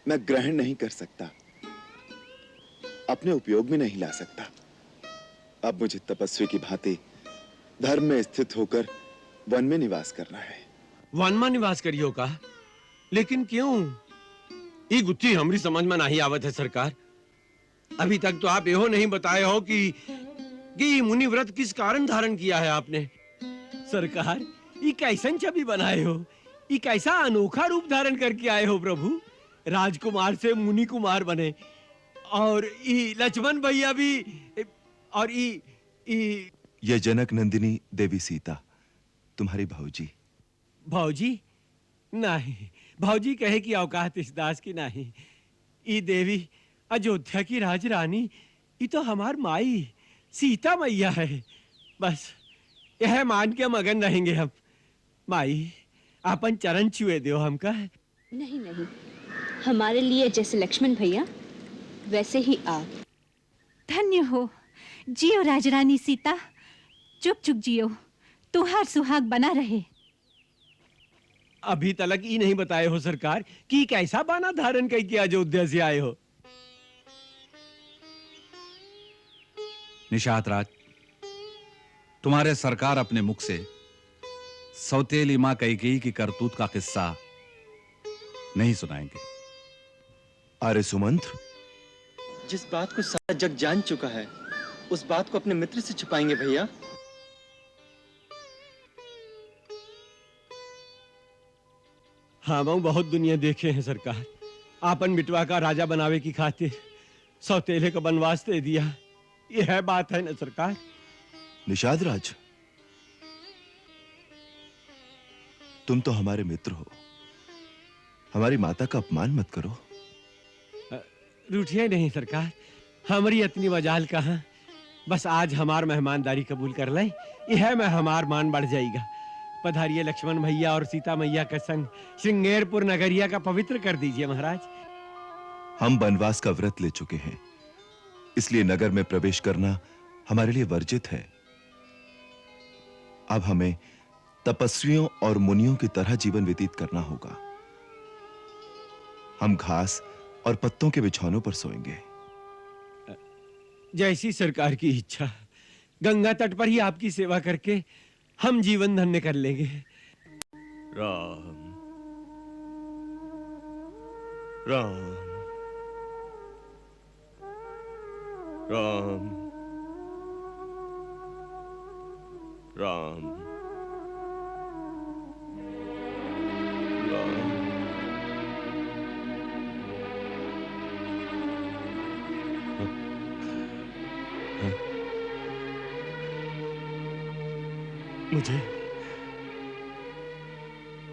मैं ग्रहण नहीं कर सकता, अपने उपयोग में नहीं ला सकता। अब मुझे तपस्वी की भांति धर्म में स्थित होकर वन में निवास करना है। वन में निवास करियो का? लेकिन क्यों? ये गुत्थी हमारी समझ में नहीं आवत है सरकार। अभी तक तो आप यहो नहीं बताए हो कि मुनि व्रत किस कारण धारण किया है आपने। सरकार, ये कैसन छवि बनाए हो, ये कैसा अनोखा रूप धारण करके आए हो प्रभु। राजकुमार से मुनि कुमार बने, और ये लक्ष्मण भैया भी, और ये जनक नंदिनी देवी सीता, तुम्हारी भाऊजी। भाऊजी? नहीं, भाऊजी कहे कि औकात इस दास की नहीं। ये देवी अयोध्या की राजरानी, ये तो हमार माई सीता मैया है। बस यह मान के मगन रहेंगे हम। माई, आपन चरण छुए दो हमका। नहीं नहीं, हमारे लिए जैसे लक्ष्मण भैया वैसे ही आप। धन्य हो, जियो राजरानी सीता, चुप चुप जियो, तुहार सुहाग बना रहे। अभी तलक ये नहीं बताए हो सरकार कि कैसा बाना धारण करके अयोध्या से आए हो। निषाद राज, तुम्हारे सरकार अपने मुख से सौतेली मां कैकेयी की करतूत का किस्सा नहीं सुनाएंगे। अरे सुमंत्र, जिस बात को सारा जग जान चुका है उस बात को अपने मित्र से छुपाएंगे भैया? हाँ बहु बहुत दुनिया देखे हैं सरकार। आपन बिटवा का राजा बनावे की खातिर सौतेले को बनवास दे दिया, ये है बात है ना सरकार? निषाद राज, तुम तो हमारे मित्र हो, हमारी माता का अपमान मत करो। रूठिए नहीं सरकार, हमारी इतनी मजाल कहाँ। बस आज हमार मेहमानदारी कबूल कर लें, यह में हमार मान बढ़ जाएगा। पधारिए लक्ष्मण भैया और सीता मैया के संग श्रृंगेरपुर नगरिया का पवित्र कर दीजिए महाराज। हम वनवास का व्रत ले चुके हैं, इसलिए नगर में प्रवेश करना हमारे लिए वर्जित है। अब हमें तपस्वियों और मुनियों की तरह जीवन व्यतीत करना होगा। हम घास और पत्तों के बिछौनों पर सोएंगे। जैसी सरकार की इच्छा, गंगा तट पर ही आपकी सेवा करके हम जीवन धन्य कर लेंगे। राम राम राम राम राम।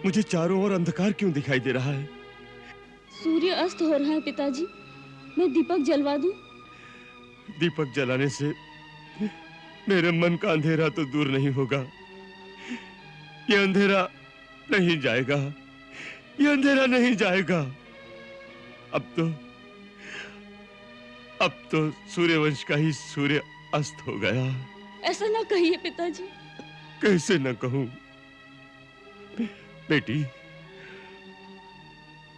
मुझे चारों ओर अंधकार क्यों दिखाई दे रहा है? सूर्य अस्त हो रहा है पिताजी, मैं दीपक जलवा दूं? दीपक जलाने से मेरे मन का अंधेरा तो दूर नहीं होगा। ये अंधेरा नहीं जाएगा, ये अंधेरा नहीं जाएगा। अब तो सूर्यवंश का ही सूर्य अस्त हो गया। ऐसा ना कहिए पिताजी। कैसे न कहूं बेटी,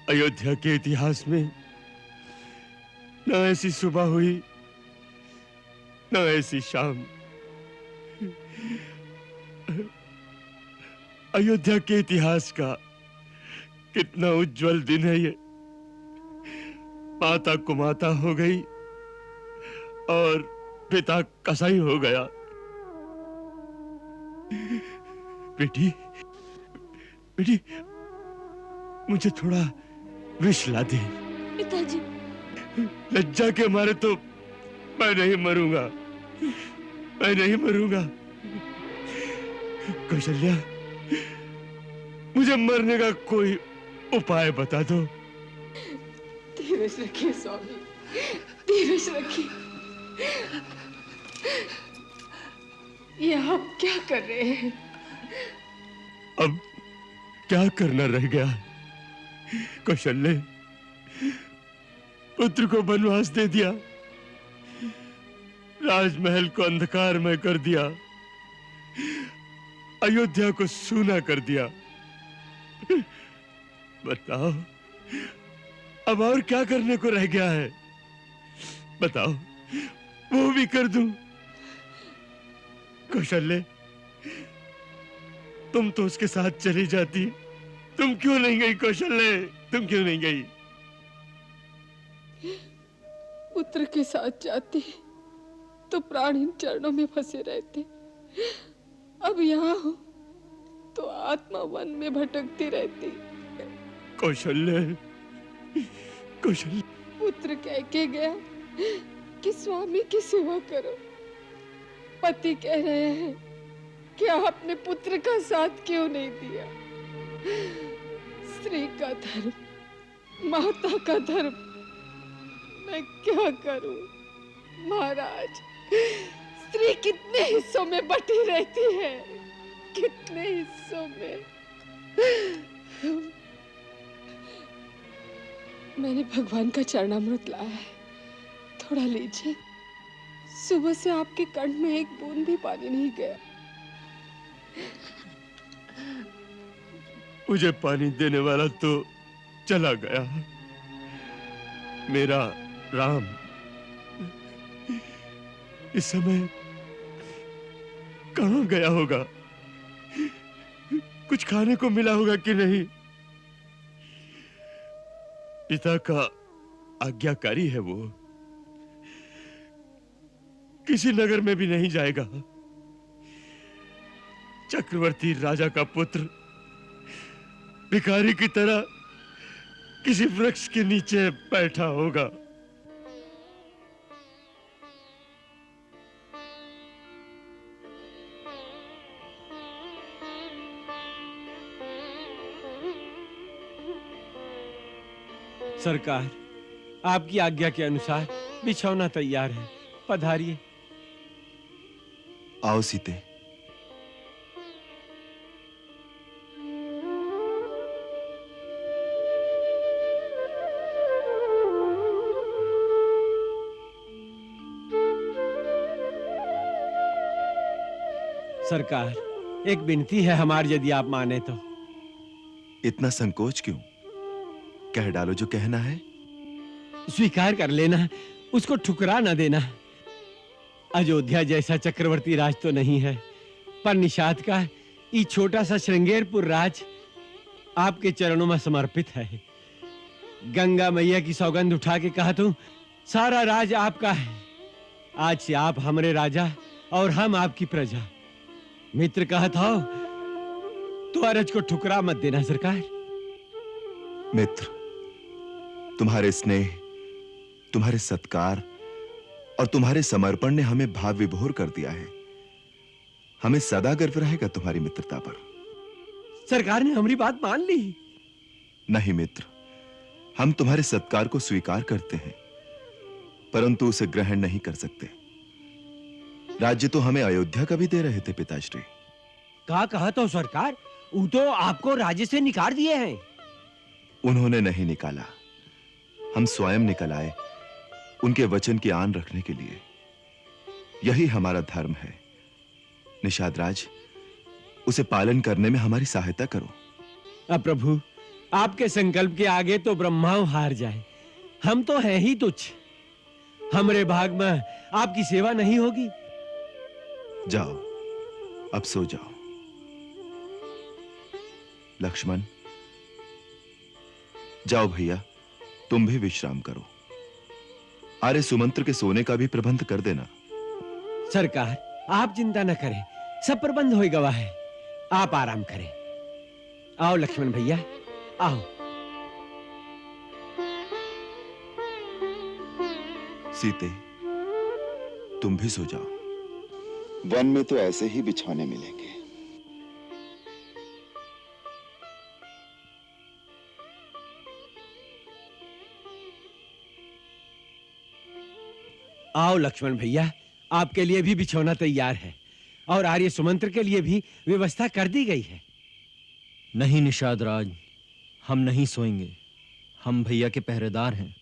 अयोध्या के इतिहास में न ऐसी सुबह हुई न ऐसी शाम। अयोध्या के इतिहास का कितना उज्जवल दिन है ये। माता कुमाता हो गई और पिता कसाई हो गया। बेटी बेटी, मुझे थोड़ा विष ला दे। पिताजी, लज्जा के मारे तो मैं नहीं मरूंगा, मैं नहीं मरूंगा। कौशल्या, मुझे मरने का कोई उपाय बता दो। धीरज रखिए स्वामी, धीरज रखिए। ये आप क्या कर रहे हैं? अब क्या करना रह गया? कौशल्य, पुत्र को वनवास दे दिया, राजमहल को अंधकारमय कर दिया, अयोध्या को सूना कर दिया। बताओ अब और क्या करने को रह गया है? बताओ, वो भी कर दूं। कौशल्य, तुम तो उसके साथ चली जाती, तुम क्यों नहीं गई? कौशल्य, तुम क्यों नहीं गई? पुत्र के साथ जाती तो प्राण इन चरणों में फंसे रहते। अब यहाँ हो तो आत्मा वन में भटकती रहती। कौशल्य, कौशल्य। पुत्र कह के गया कि स्वामी की सेवा करो। पति कह रहे हैं कि अपने पुत्र का साथ क्यों नहीं दिया? स्त्री का धर्म, माता का धर्म, मैं क्या करूं? महाराज, स्त्री कितने हिस्सों में बटी रहती है, कितने हिस्सों में। मैंने भगवान का चरणामृत लाया है, थोड़ा लीजिए। सुबह से आपके कंठ में एक बूंद भी पानी नहीं गया। मुझे पानी देने वाला तो चला गया, मेरा राम। इस समय कहां गया होगा? कुछ खाने को मिला होगा कि नहीं? पिता का आज्ञाकारी है वो, किसी नगर में भी नहीं जाएगा। चक्रवर्ती राजा का पुत्र भिखारी की तरह किसी वृक्ष के नीचे बैठा होगा। सरकार, आपकी आज्ञा के अनुसार बिछौना तैयार है, पधारिए। आओ सीते। सरकार, एक विनती है हमारी, यदि आप माने तो। इतना संकोच क्यों? कह डालो जो कहना है। स्वीकार कर लेना, उसको ठुकरा न देना। अयोध्या जैसा चक्रवर्ती राज तो नहीं है, पर निषाद का ये छोटा सा श्रृंगेरपुर राज आपके चरणों में समर्पित है। गंगा मैया की सौगंध उठा के कहा तो सारा राज आपका है। आज से आप हमारे राजा और हम आपकी प्रजा। मित्र कहा था तो अरज को ठुकरा मत देना सरकार। मित्र, तुम्हारे स्नेह, तुम्हारे सत्कार और तुम्हारे समर्पण ने हमें भाव विभोर कर दिया है। हमें सदा गर्व रहेगा तुम्हारी मित्रता पर। सरकार ने हमारी बात मान ली। नहीं मित्र, हम तुम्हारे सत्कार को स्वीकार करते हैं, परंतु उसे ग्रहण नहीं कर सकते। राज्य तो हमें अयोध्या का भी दे रहे थे पिताश्री। कहा तो सरकार, वो तो आपको राज्य से निकाल दिए हैं। उन्होंने नहीं निकाला, हम स्वयं निकल आए उनके वचन की आन रखने के लिए। यही हमारा धर्म है। निषाद राज, उसे पालन करने में हमारी सहायता करो। अब प्रभु, आपके संकल्प के आगे तो ब्रह्मांड हार जाए। हम तो हैं ही तुच्छ। हमारे भाग में आपकी सेवा नहीं होगी। जाओ, अब सो जाओ। लक्ष्मण, जाओ भैया, तुम भी विश्राम करो। आर्य सुमंत्र के सोने का भी प्रबंध कर देना। सरकार, आप चिंता न करें, सब प्रबंध हो गवा है। आप आराम करें। आओ लक्ष्मण भैया, आओ। सीते, तुम भी सो जाओ। वन में तो ऐसे ही बिछौने मिलेंगे। आओ लक्ष्मण भैया, आपके लिए भी बिछौना तैयार है और आर्य सुमंत्र के लिए भी व्यवस्था कर दी गई है। नहीं निषाद राज, हम नहीं सोएंगे। हम भैया के पहरेदार हैं।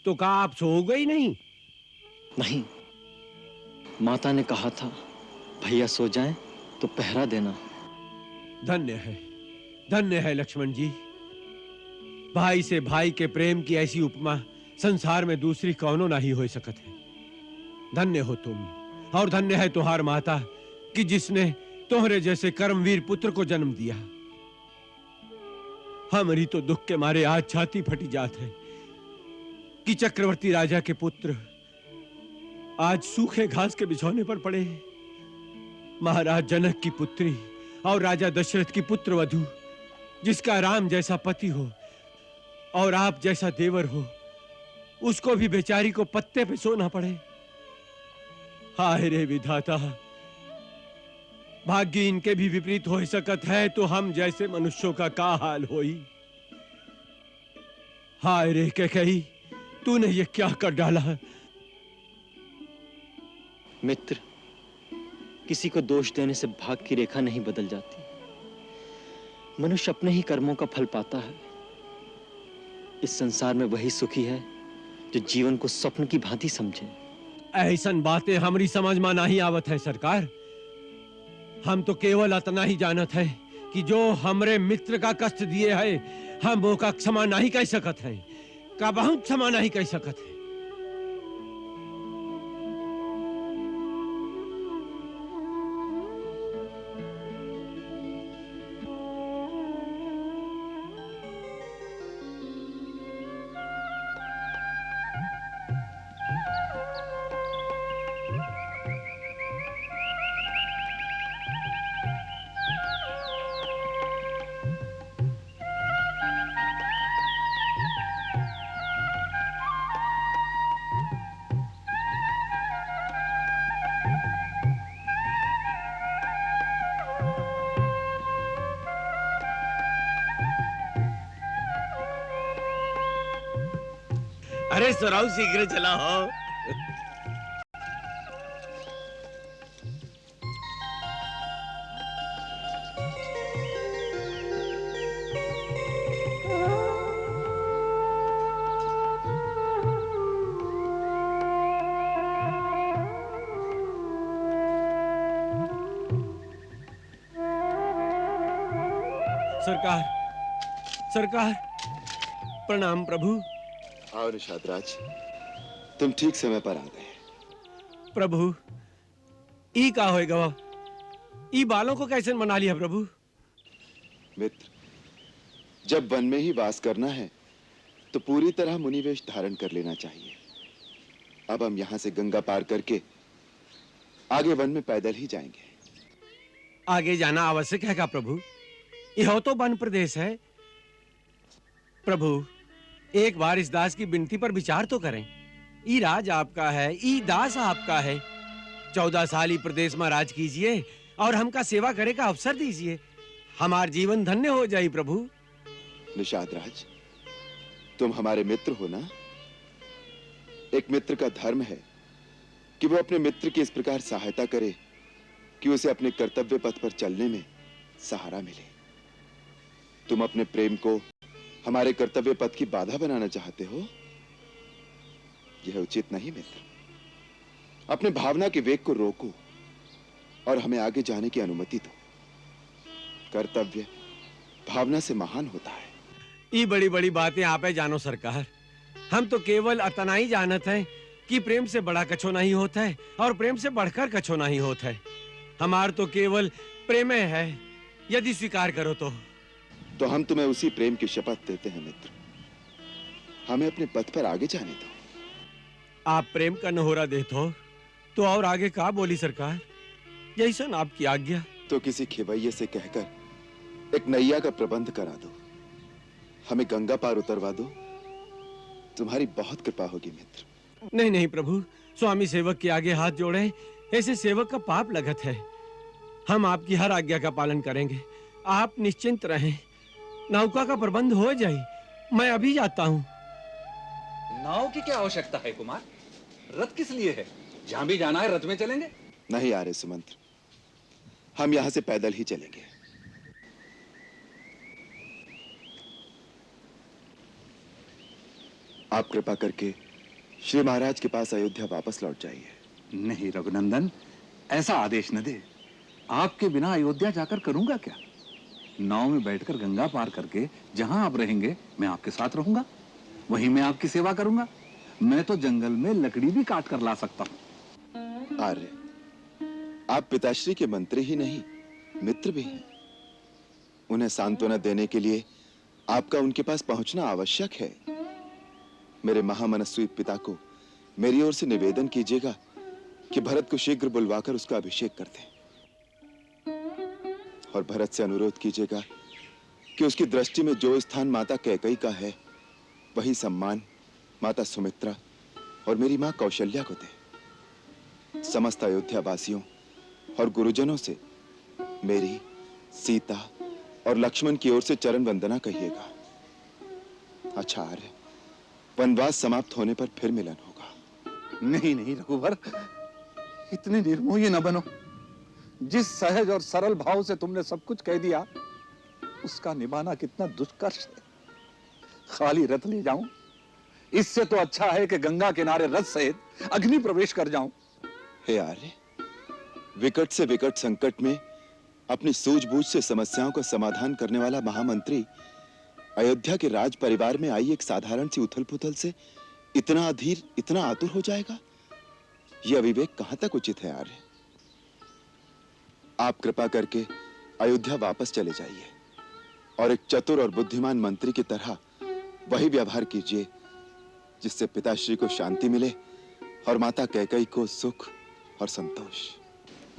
तो कहा आप सोओगे ही नहीं? नहीं, माता ने कहा था भैया सो जाएं तो पहरा देना। धन्य है लक्ष्मण जी। भाई से भाई के प्रेम की ऐसी उपमा संसार में दूसरी कौनो नहीं हो सकत है। धन्य हो तुम, और धन्य है तुम्हार माता कि जिसने तुम्हारे जैसे कर्मवीर पुत्र को जन्म दिया। हमारी तो दुख के मारे आज छाती फटी जात है कि चक्रवर्ती राजा के पुत्र आज सूखे घास के बिछौने पर पड़े। महाराज जनक की पुत्री और राजा दशरथ की पुत्र वधू, जिसका राम जैसा पति हो और आप जैसा देवर हो, उसको भी बेचारी को पत्ते पे सोना पड़े। हाय रे विधाता, भाग्य इनके भी विपरीत हो सकत है तो हम जैसे मनुष्यों का क्या हाल होई। हाय रे कैकेयी, तूने ये क्या कर डाला? मित्र, किसी को दोष देने से भाग्य की रेखा नहीं बदल जाती। मनुष्य अपने ही कर्मों का फल पाता है। इस संसार में वही सुखी है जो जीवन को स्वप्न की भांति समझे। ऐसन बातें हमारी समझ में नहीं आवत है सरकार। हम तो केवल इतना ही जानत है कि जो हमरे मित्र का कष्ट दिए है, हम वो का क्षमा नहीं कह सकत है, का बहुत क्षमा नहीं कह सकत है। अरे सुराव शीघ्र चला हो। सरकार, सरकार, प्रणाम प्रभु। आओ निषाद राज, तुम ठीक समय पर आ गए। प्रभु, ई का होएगा? ई बालों को कैसे मना लिया प्रभु? मित्र, जब वन में ही वास करना है तो पूरी तरह मुनिवेश धारण कर लेना चाहिए। अब हम यहां से गंगा पार करके आगे वन में पैदल ही जाएंगे। आगे जाना आवश्यक है का प्रभु? यह तो वन प्रदेश है। प्रभु, एक बार इस दास की विनती पर विचार तो करें। ई राज आपका है, ई दास आपका है। 14 साल ई प्रदेश में राज कीजिए और हमका सेवा करे का अवसर दीजिए। हमार जीवन धन्य हो जाए प्रभु। निषाद राज, तुम हमारे मित्र हो ना? एक मित्र का धर्म है कि वो अपने मित्र की इस प्रकार सहायता करे कि उसे अपने कर्तव्य पथ पर चलने में सहारा मिले। तुम अपने प्रेम को हमारे कर्तव्य पथ की बाधा बनाना चाहते हो? यह उचित नहीं मित्र। अपने भावना के वेग को रोको और हमें आगे जाने की अनुमति दो। कर्तव्य भावना से महान होता है। ये बड़ी बड़ी बातें आपे जानो सरकार। हम तो केवल अतना ही जानत हैं कि प्रेम से बड़ा कछो नहीं होता है और प्रेम से बढ़कर कछो नहीं होता है। हमार तो केवल प्रेम है, यदि स्वीकार करो तो हम तुम्हें उसी प्रेम की शपथ देते हैं मित्र। हमें अपने पथ पर आगे जाने दो। आप प्रेम का नहोरा देते हो तो और आगे का बोली सरकार? जैसन आपकी आज्ञा। तो किसी खिवैये से कहकर एक नैया का प्रबंध करा दो, हमें गंगा पार उतरवा दो। तुम्हारी बहुत कृपा होगी मित्र। नहीं नहीं प्रभु, स्वामी सेवक के आगे हाथ जोड़े, ऐसे सेवक का पाप लगत है। हम आपकी हर आज्ञा का पालन करेंगे। आप निश्चिंत रहें। नौका का प्रबंध हो जाए, मैं अभी जाता हूँ। नाव की क्या आवश्यकता है कुमार? रथ किस लिए है? जहां भी जाना है रथ में चलेंगे। नहीं आर्य सुमंत्र, हम यहां से पैदल ही चलेंगे। आप कृपा करके श्री महाराज के पास अयोध्या वापस लौट जाइए। नहीं रघुनंदन, ऐसा आदेश न दे। आपके बिना अयोध्या जाकर करूंगा क्या? नाव में बैठकर गंगा पार करके जहां आप रहेंगे मैं आपके साथ रहूंगा, वहीं मैं आपकी सेवा करूंगा। मैं तो जंगल में लकड़ी भी काट कर ला सकता हूं। आर्य, आप पिताश्री के मंत्री ही नहीं मित्र भी हैं। उन्हें सांत्वना देने के लिए आपका उनके पास पहुंचना आवश्यक है। मेरे महामनस्वी पिता को मेरी ओर से निवेदन कीजिएगा कि भरत को शीघ्र बुलवाकर उसका अभिषेक कर दें। और भरत से अनुरोध कीजिएगा कि उसकी दृष्टि में जो स्थान माता कैकेयी का है वही सम्मान माता सुमित्रा और मेरी मां कौशल्या को दे। समस्त अयोध्या वासियों और गुरुजनों से मेरी, सीता और लक्ष्मण की ओर से चरण वंदना कहिएगा। अच्छा आर्य, वनवास समाप्त होने पर फिर मिलन होगा। नहीं नहीं रघुवर, इतने निर्मोही न बनो। जिस सहज और सरल भाव से तुमने सब कुछ कह दिया, उसका निभाना कितना दुष्कर है। खाली रथ ले जाऊं, इससे तो अच्छा है कि गंगा किनारे रथ सहित अग्नि प्रवेश कर जाऊं। हे आर्य, विकट से विकट संकट में अपनी सूझबूझ से समस्याओं का समाधान करने वाला महामंत्री अयोध्या के राज परिवार में आई एक साधारण सी उथल-पुथल से इतना अधीर, इतना आतुर हो जाएगा? यह अविवेक कहां तक उचित है आर्य? आप कृपा करके अयोध्या वापस चले जाइए और एक चतुर और बुद्धिमान मंत्री की तरह वही व्यवहार कीजिए जिससे पिताश्री को शांति मिले और माता कैकेयी को सुख और संतोष।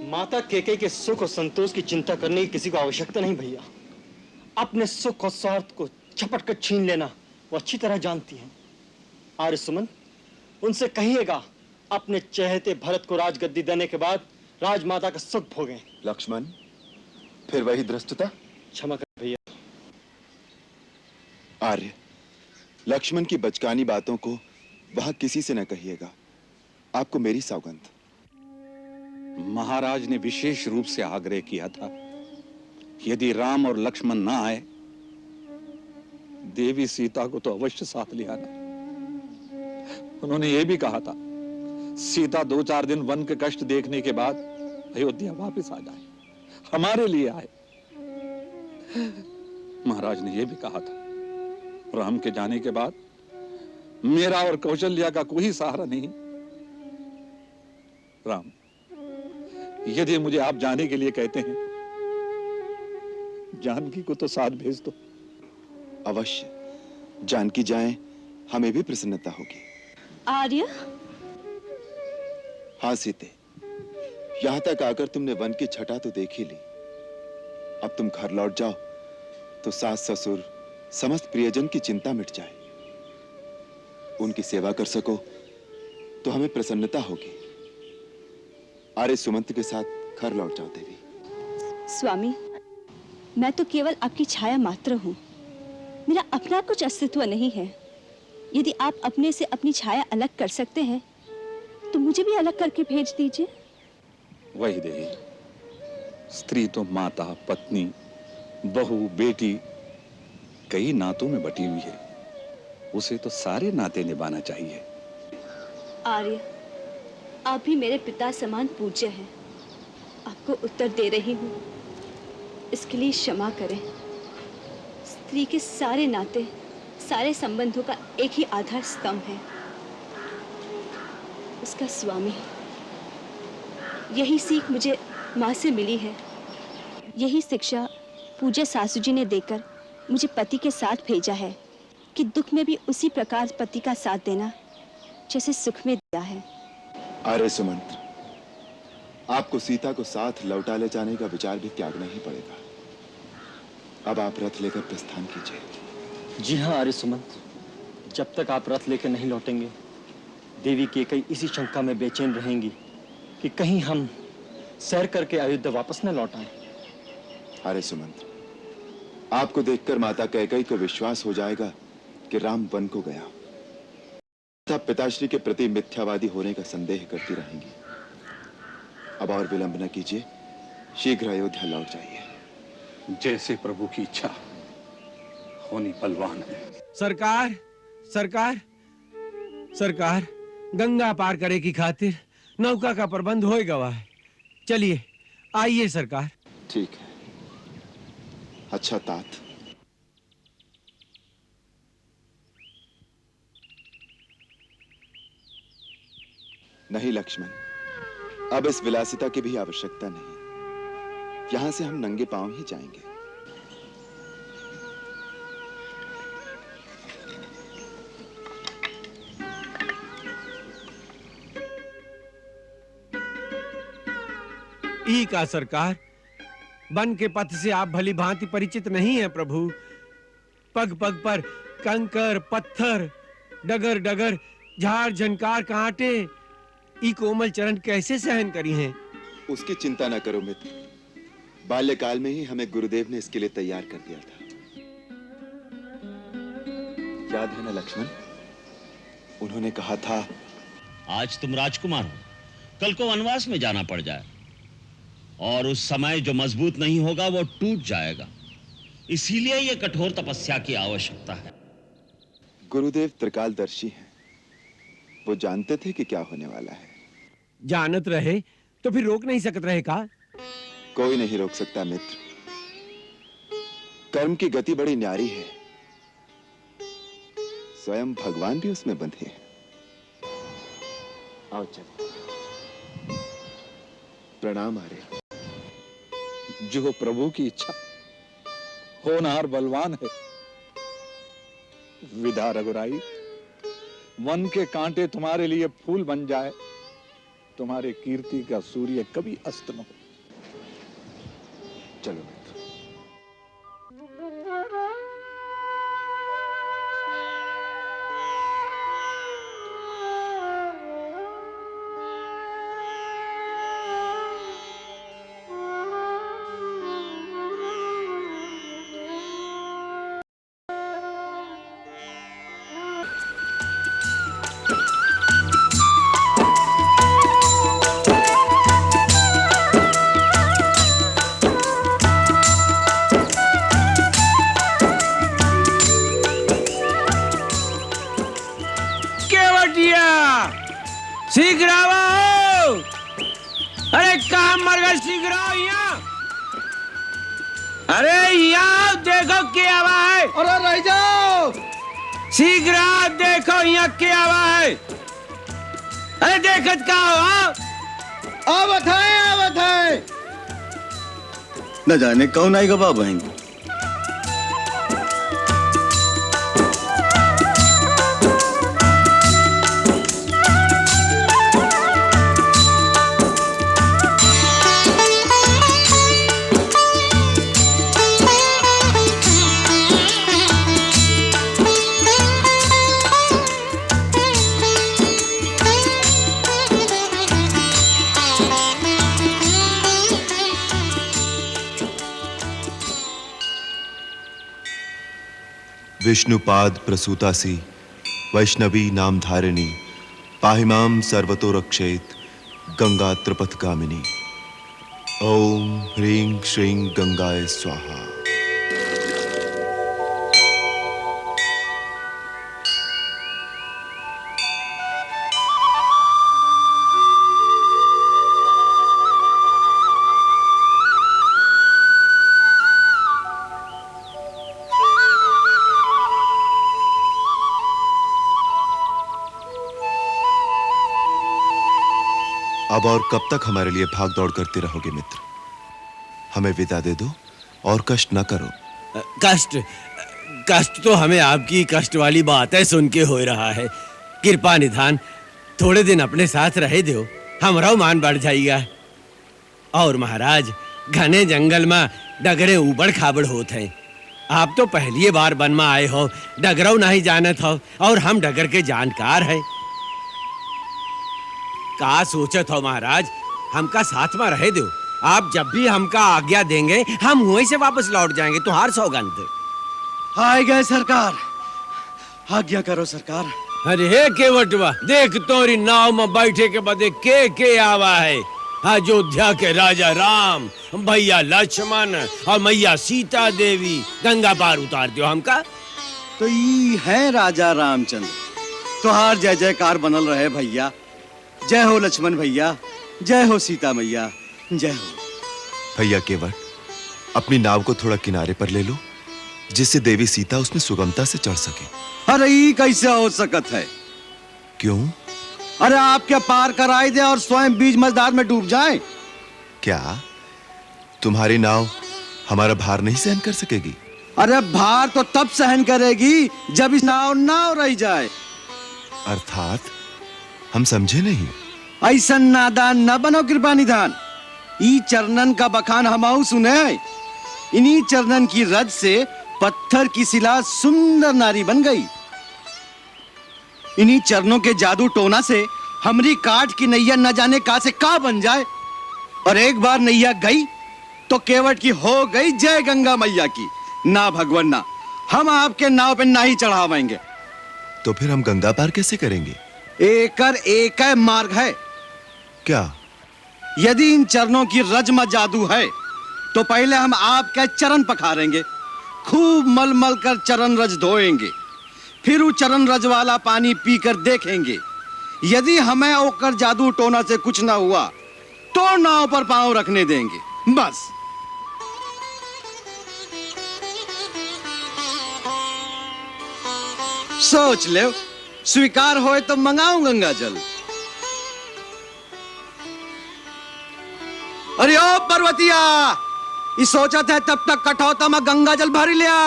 माता कैकेयी के सुख और संतोष की चिंता करने की किसी को आवश्यकता नहीं भैया। अपने सुख और स्वार्थ को झपट कर छीन लेना वो अच्छी तरह जानती हैं। आर्य सुमन, उनसे कहिएगा अपने चहेते भरत को राजगद्दी देने के बाद राजमाता का सुख भोगें। लक्ष्मण, फिर वही धृष्टता? क्षमा कर भैया। आर्य, लक्ष्मण की बचकानी बातों को वहां किसी से न कहिएगा, आपको मेरी सौगंध। महाराज ने विशेष रूप से आग्रह किया था, यदि राम और लक्ष्मण ना आए, देवी सीता को तो अवश्य साथ ले आना। उन्होंने यह भी कहा था, सीता 2-4 दिन वन के कष्ट देखने के बाद अयोध्या वापस आ जाए, हमारे लिए आए। महाराज ने यह भी कहा था, राम के जाने के बाद मेरा और कौशल्या का कोई सहारा नहीं। राम, यदि मुझे आप जाने के लिए कहते हैं, जानकी को तो साथ भेज दो। अवश्य, जानकी जाए, हमें भी प्रसन्नता होगी। आर्य, हाँ सीते, यहां तक आकर तुमने वन की छटा तो देख ही ली। अब तुम घर लौट जाओ तो सास ससुर समस्त प्रियजन की चिंता मिट जाए। उनकी सेवा कर सको तो हमें प्रसन्नता होगी। आर्य सुमंत के साथ घर लौट जाओ देवी। स्वामी, मैं तो केवल आपकी छाया मात्र हूँ। मेरा अपना कुछ अस्तित्व नहीं है। यदि आप अपने से अपनी छाया अलग कर सकते हैं तो मुझे भी अलग करके भेज दीजिए। वही देवी, स्त्री तो माता, पत्नी, बहू, बेटी, कई नातों में बटी हुई है। उसे तो सारे नाते निभाना चाहिए। आर्य, आप भी मेरे पिता समान पूज्य हैं। आपको उत्तर दे रही हूँ, इसके लिए क्षमा करें। स्त्री के सारे नाते, सारे संबंधों का एक ही आधार स्तंभ है, उसका स्वामी। यही सीख मुझे माँ से मिली है। यही शिक्षा पूज्य सासू जी ने देकर मुझे पति के साथ भेजा है कि दुख में भी उसी प्रकार पति का साथ देना जैसे सुख में दिया है। आर्य सुमंत, आपको सीता को साथ लौटा ले जाने का विचार भी त्यागना ही पड़ेगा। अब आप रथ लेकर प्रस्थान कीजिए। जी हाँ आर्य सुमंत, जब तक आप रथ लेकर नहीं लौटेंगे, देवी केकई इसी शंका में बेचैन रहेंगी कि कहीं हम सैर करके अयोध्या वापस न लौट आए। आर्य सुमंत, आपको देखकर माता कैकेयी को विश्वास हो जाएगा कि राम वन को गया। तब पिताश्री के प्रति मिथ्यावादी होने का संदेह करती रहेंगी। अब और विलंब न कीजिए, शीघ्र अयोध्या लौट जाइए। जैसे प्रभु की इच्छा, होनी बलवान है। सरकार, सरकार, सरकार, गंगा पार करे की खातिर नौका का प्रबंध हो गवा है। चलिए, आइए सरकार। ठीक है। अच्छा तात, नहीं लक्ष्मण, अब इस विलासिता की भी आवश्यकता नहीं। यहां से हम नंगे पांव ही जाएंगे। ई का सरकार, वन के पथ से आप भली भांति परिचित नहीं है प्रभु। पग पग पर कंकर, पत्थर, डगर डगर, झाड़ झंकार, कांटे, ई कोमल चरण कैसे सहन करी हैं? उसकी चिंता न करो मित्र, बाल्यकाल में ही हमें गुरुदेव ने इसके लिए तैयार कर दिया था। याद है ना लक्ष्मण, उन्होंने कहा था, आज तुम राजकुमार हो, कल को वनवास में जाना पड़ जाए और उस समय जो मजबूत नहीं होगा वो टूट जाएगा। इसीलिए ये कठोर तपस्या की आवश्यकता है। गुरुदेव त्रिकालदर्शी हैं, वो जानते थे कि क्या होने वाला है। जानत रहे तो फिर रोक नहीं सकत रहे का? कोई नहीं रोक सकता मित्र, कर्म की गति बड़ी न्यारी है, स्वयं भगवान भी उसमें बंधे हैं। आओ चलो। प्रणाम आर्य। जो प्रभु की इच्छा, होनहार बलवान है। विधा रघुराई, वन के कांटे तुम्हारे लिए फूल बन जाए, तुम्हारे कीर्ति का सूर्य कभी अस्त न हो। चलो मित्र। शीघ्र आओ। अरे कहाँ मर गए, शीघ्र आओ यहाँ। अरे यहाँ देखो क्या हुआ है। अरे रह जाओ। शीघ्र आओ, देखो यहाँ क्या हुआ है। अरे देखत का हो। आवत है। न जाने कौन आएगा बाबा बहन। विष्णुपाद प्रसूतासी वैष्णवी नाम धारिणी पाहिमाम सर्वतो रक्षेत गंगा त्रिपथगामिनी। ओम ह्रीं श्रीं गंगाय स्वाहा। अब और कब तक हमारे लिए भाग दौड़ करते रहोगे मित्र? हमें विदा दे दो और कष्ट न करो। कष्ट तो हमें आपकी कष्ट वाली बातें सुन के हो रहा है। कृपा निधान थोड़े दिन अपने साथ रहे दो, हमारा मान बढ़ जाएगा। और महाराज घने जंगल में डगरे उबड़ खाबड़ होते हैं। आप तो पहली बार वन में आए हो, डगरऊ नहीं जानत हो, और हम डगर के जानकार हैं। का सोचत हो महाराज, हमका साथ में रहे दो। आप जब भी हमका आज्ञा देंगे हम वहीं से वापस लौट जाएंगे, तुम्हार सौगंध। आए गए सरकार, आज्ञा करो सरकार। अरे केवटवा देख, तोरी नाव में बैठे के बदे के आवा है। अयोध्या के राजा राम, भैया लक्ष्मण और मैया सीता देवी गंगा पार उतार दो हमका। तो ये है राजा रामचंद्र, तुहार जय जयकार बनल रहे भैया। जय हो लक्ष्मण भैया, जय हो सीता मैया, जय हो। भैया केवट, अपनी नाव को थोड़ा किनारे पर ले लो, जिससे देवी सीता उसमें सुगमता से चढ़ सके। अरे ये कैसे हो सकत है? क्यों? अरे आप क्या पार कराई दे और स्वयं बीच मझधार में डूब जाए? क्या तुम्हारी नाव हमारा भार नहीं सहन कर सकेगी? अरे भार तो तब सहन करेगी जब इस नाव रह जाए। अर्थात हम समझे नहीं। ऐसा नादान न बनो कृपा निधान। ई चरणन का बखान हमाऊ सुने। इन्हीं चरणन की रज से पत्थर की शिला सुंदर नारी बन गई। इन्हीं चरणों के जादू टोना से हमरी काट की नैया न जाने का से का बन जाए। और एक बार नैया गई तो केवट की हो गई जय गंगा मैया की। ना भगवान ना, हम आपके नाव पे ना ही चढ़ावेंगे। तो फिर हम गंगा पार कैसे करेंगे? एक मार्ग है। क्या? यदि इन चरणों की रज में जादू है तो पहले हम आपके चरण पखारेंगे, खूब मल मल कर चरण रज धोएंगे, फिर वो चरण रज वाला पानी पीकर देखेंगे। यदि हमें ओकर जादू टोना से कुछ ना हुआ तो नाव पर पांव रखने देंगे, बस। सोच ले, स्वीकार होए तो मंगाऊं गंगा जल। अरे ओ पर्वतिया, इस सोचत है तब तक कठौता में गंगा जल भर लिया।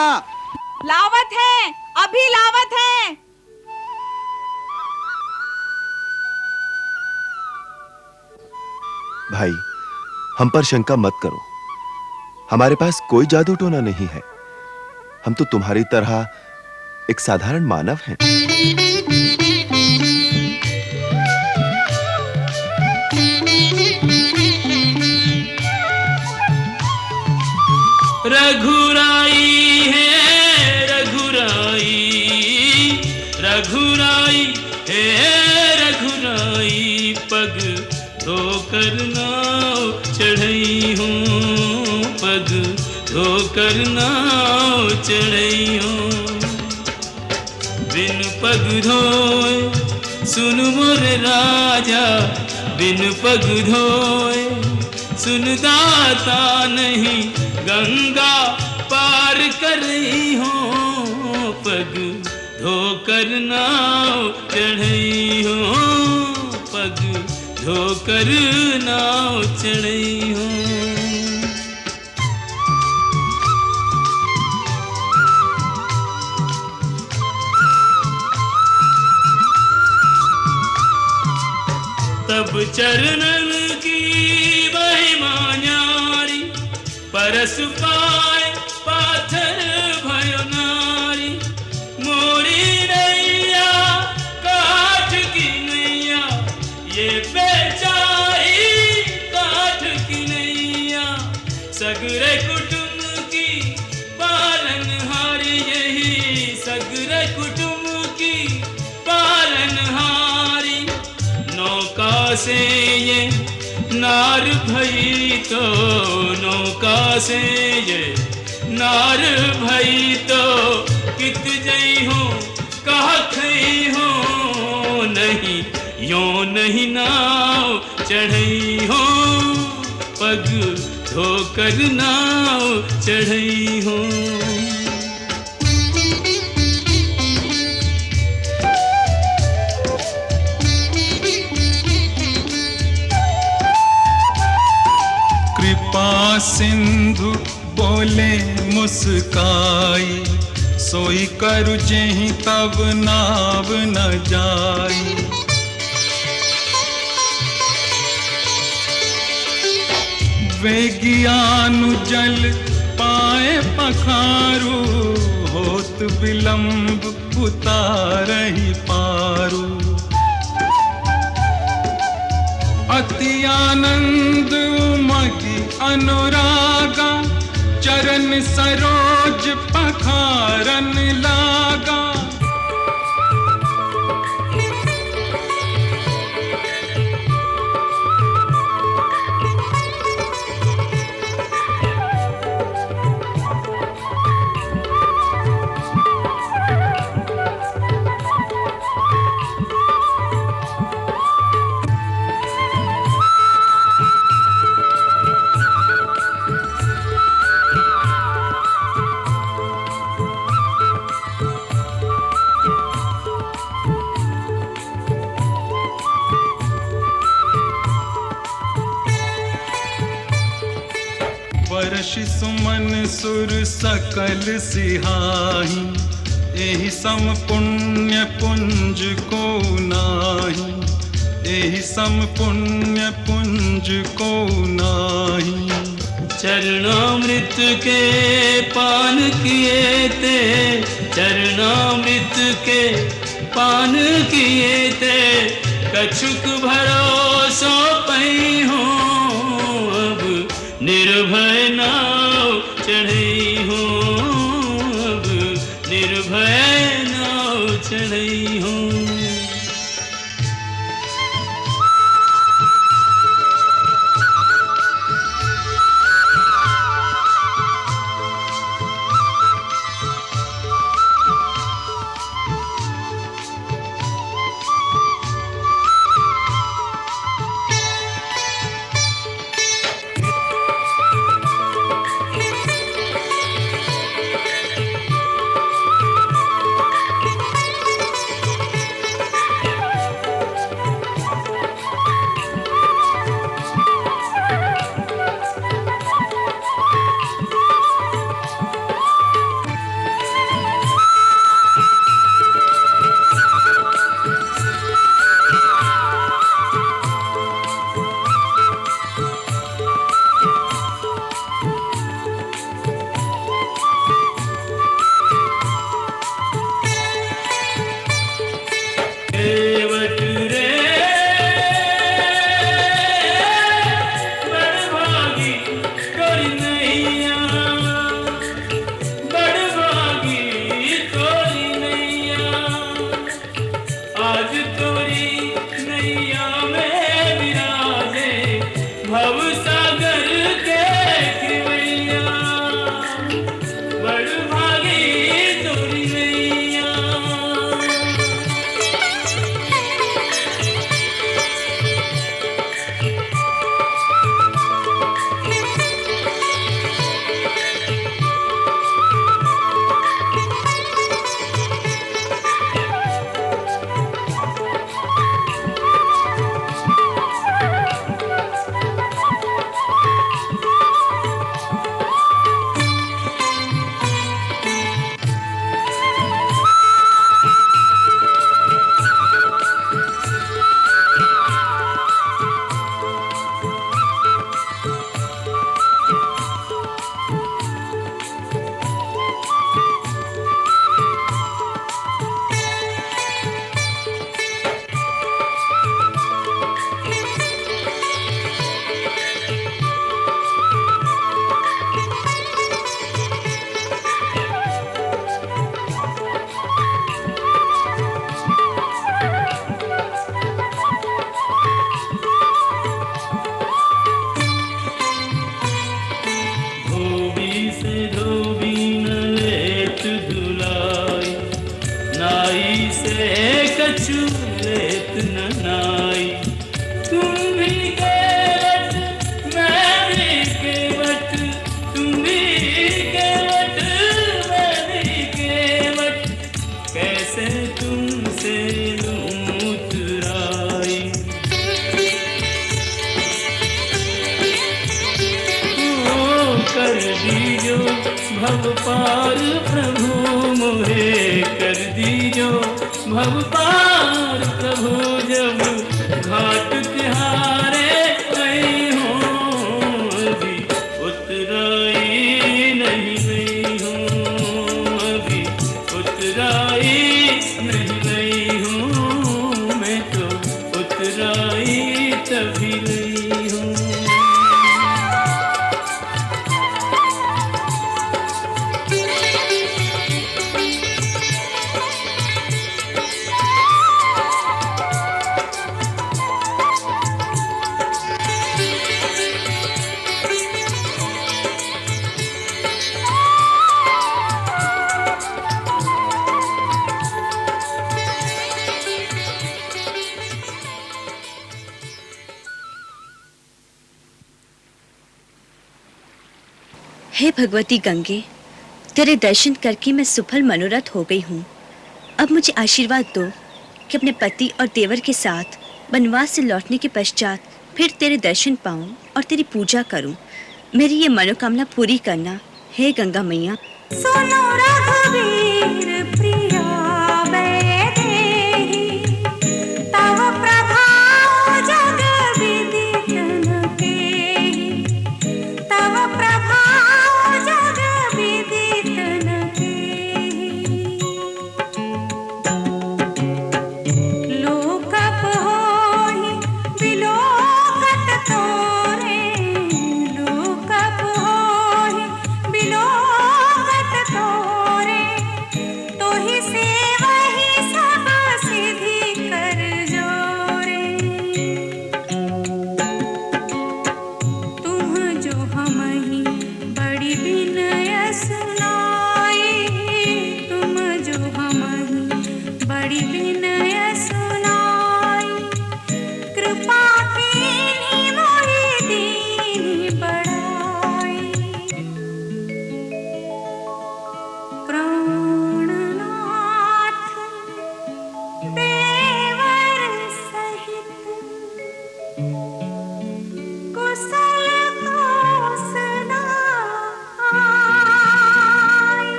लावत है, अभी लावत है। भाई, हम पर शंका मत करो। हमारे पास कोई जादू टोना नहीं है। हम तो तुम्हारी तरह एक साधारण मानव हैं। रघुराई है रघुराई, रघुराई है रघुराई, पग धोकर नाव चढ़ई हूँ, पग धोकर नाव चढ़ई हूँ। बिन पग धोए सुन मोर राजा बिन पग धोए, सुन दाता नहीं गंगा पार कर रही हो, पग धोकर नाव चढ़ई हो, पग धोकर नाव चढ़ई हो। तब चरणन की महिमा न्यारी, परस पाए पाथर भयो नारी। मोरी नैया काठ की नैया, ये बेचारी काठ की नैया। सगरे कुटुंब की पालनहारी, यही सगरे कुटुंब की पालनहारी। नौका से ये नार भई तो, नौका से ये नार भई तो, कित जई हो कहा खई हो, नहीं यो नहीं नाव चढ़ई हो, पग धोकर नाव चढ़ई हो। कृपा सिंधु बोले मुस्काई, सोई करु जेहि तब नाव न जाई। वे ज्ञानु जल पाए पखारू, होत विलंब उतारहि पारू। अति आनंद उमगी अनुरागा, चरण सरोज पखारन लागा। वर्षि सुमन सुर सकल सिहाही, एहि सम पुण्य पुंज को नाही। एहि सम पुण्य पुंज को नाही। चरणामृत के पान किए ते, चरणामृत के पान किए ते, कछुक भरोसो पई हो, अब निर्भय नाव चढ़ई हो, अब निर्भय नाव चढ़ई हो। कर दीजो भव पार प्रभु मोहे कर दीजो भव पार प्रभु। जब घाट तिहारे गई हूँ अभी उतराई नहीं गई हूँ, अभी उतराई नहीं गई हूँ, मैं तो उतराई तभी गई हूँ। हे भगवती गंगे, तेरे दर्शन करके मैं सुफल मनोरथ हो गई हूँ। अब मुझे आशीर्वाद दो कि अपने पति और देवर के साथ वनवास से लौटने के पश्चात फिर तेरे दर्शन पाऊँ और तेरी पूजा करूँ। मेरी ये मनोकामना पूरी करना हे गंगा मैया। सुनो रघुवीर प्रिया वैदेही, तव प्रभाव जग विदित न केहि, तव प्रभाव जग विदित न केहि। लोकप होहि बिलोकत तोरे, लोकप होहि बिलोकत तोरे, तोहि सेवहि सब सिद्धि कर जोरे। तुम जो हमहि बड़ी विनय सुनाई, तुम जो हमहि बड़ी विनय सुनाई, कृपा कीन्ही मोहि दीन्ही बढ़ाई। प्राणनाथ देवर सहित कुशल कोसला आई,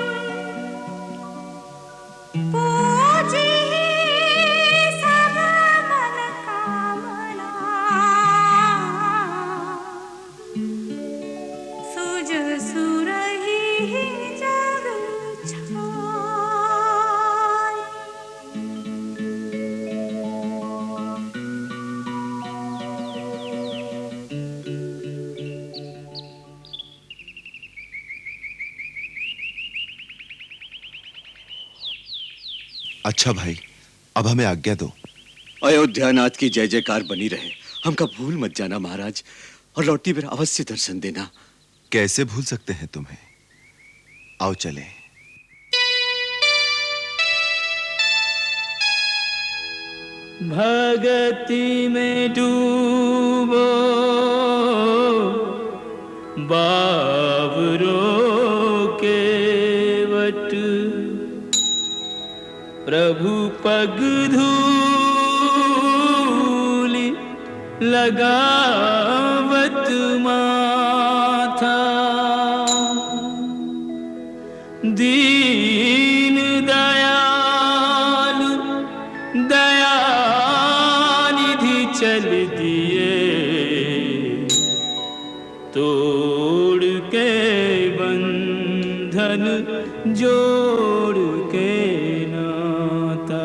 पूजी सब मन कामना, सुज सुरहि जग छाई। अच्छा भाई, अब हमें आज्ञा दो। अयोध्यानाथ की जय जयकार बनी रहे। हमका भूल मत जाना महाराज, और लौटती फिर अवश्य दर्शन देना। कैसे भूल सकते हैं तुम्हें? आओ चलें। भगति में डूबो बावरो के वट, प्रभु पग धूलि लगावत माथा। दीन दयालु दयानिधि चल दिए, तोड़ के बंधन जोड़ के नाता।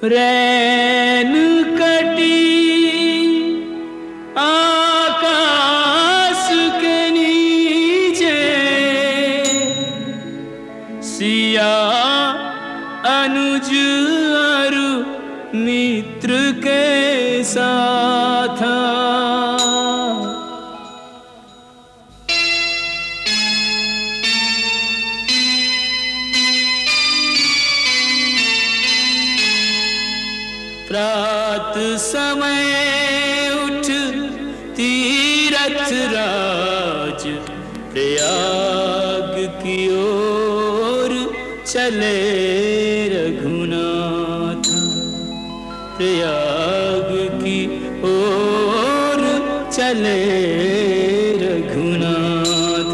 रैन कटी साथा। प्रात समय उठ तीरथ राज प्रयाग की ओर चले रघुनाथ, प्रयाग की ओर चले रघुनाथ।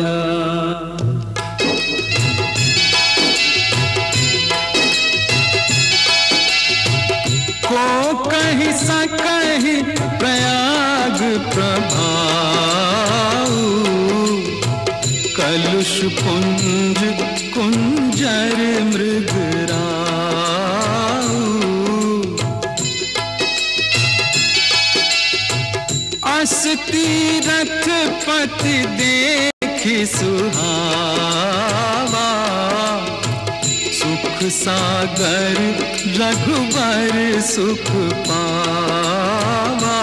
को कहि सकहि प्रयाग प्रभाऊ, कलुष पुंज कुंजर मृगराऊ। अस तीरथ पति देखि सुहावा, सुख सागर रघुबर सुख पावा,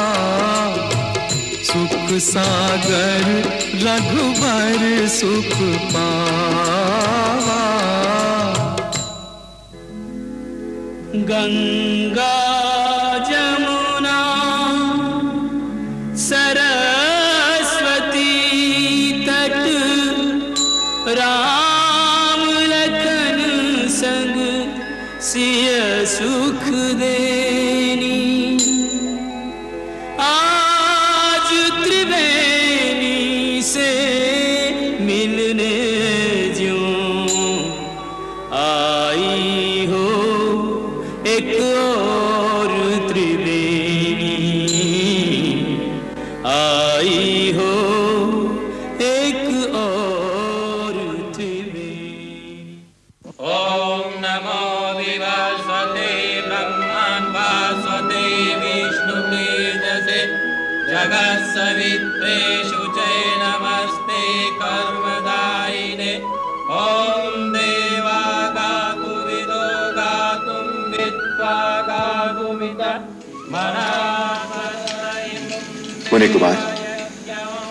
सुख सागर रघुबर सुख पावा। गंगा जमुना सरस्वती तट, राम लखन संग सिय सुख देनी। आज त्रिवेणी से मिलने ज्यों आई हो एक और त्रिवेणी, आई हो एक और त्रिवेणी। ओम नमो विवस्वते ब्रह्मन् वासुते विष्णु तेजसे, जगत् सवित्रे शुचे नमस्ते कर्मदायिने। ओम देवा गातु विदो गातुं विद्वा गातुमित मुनि कुमार,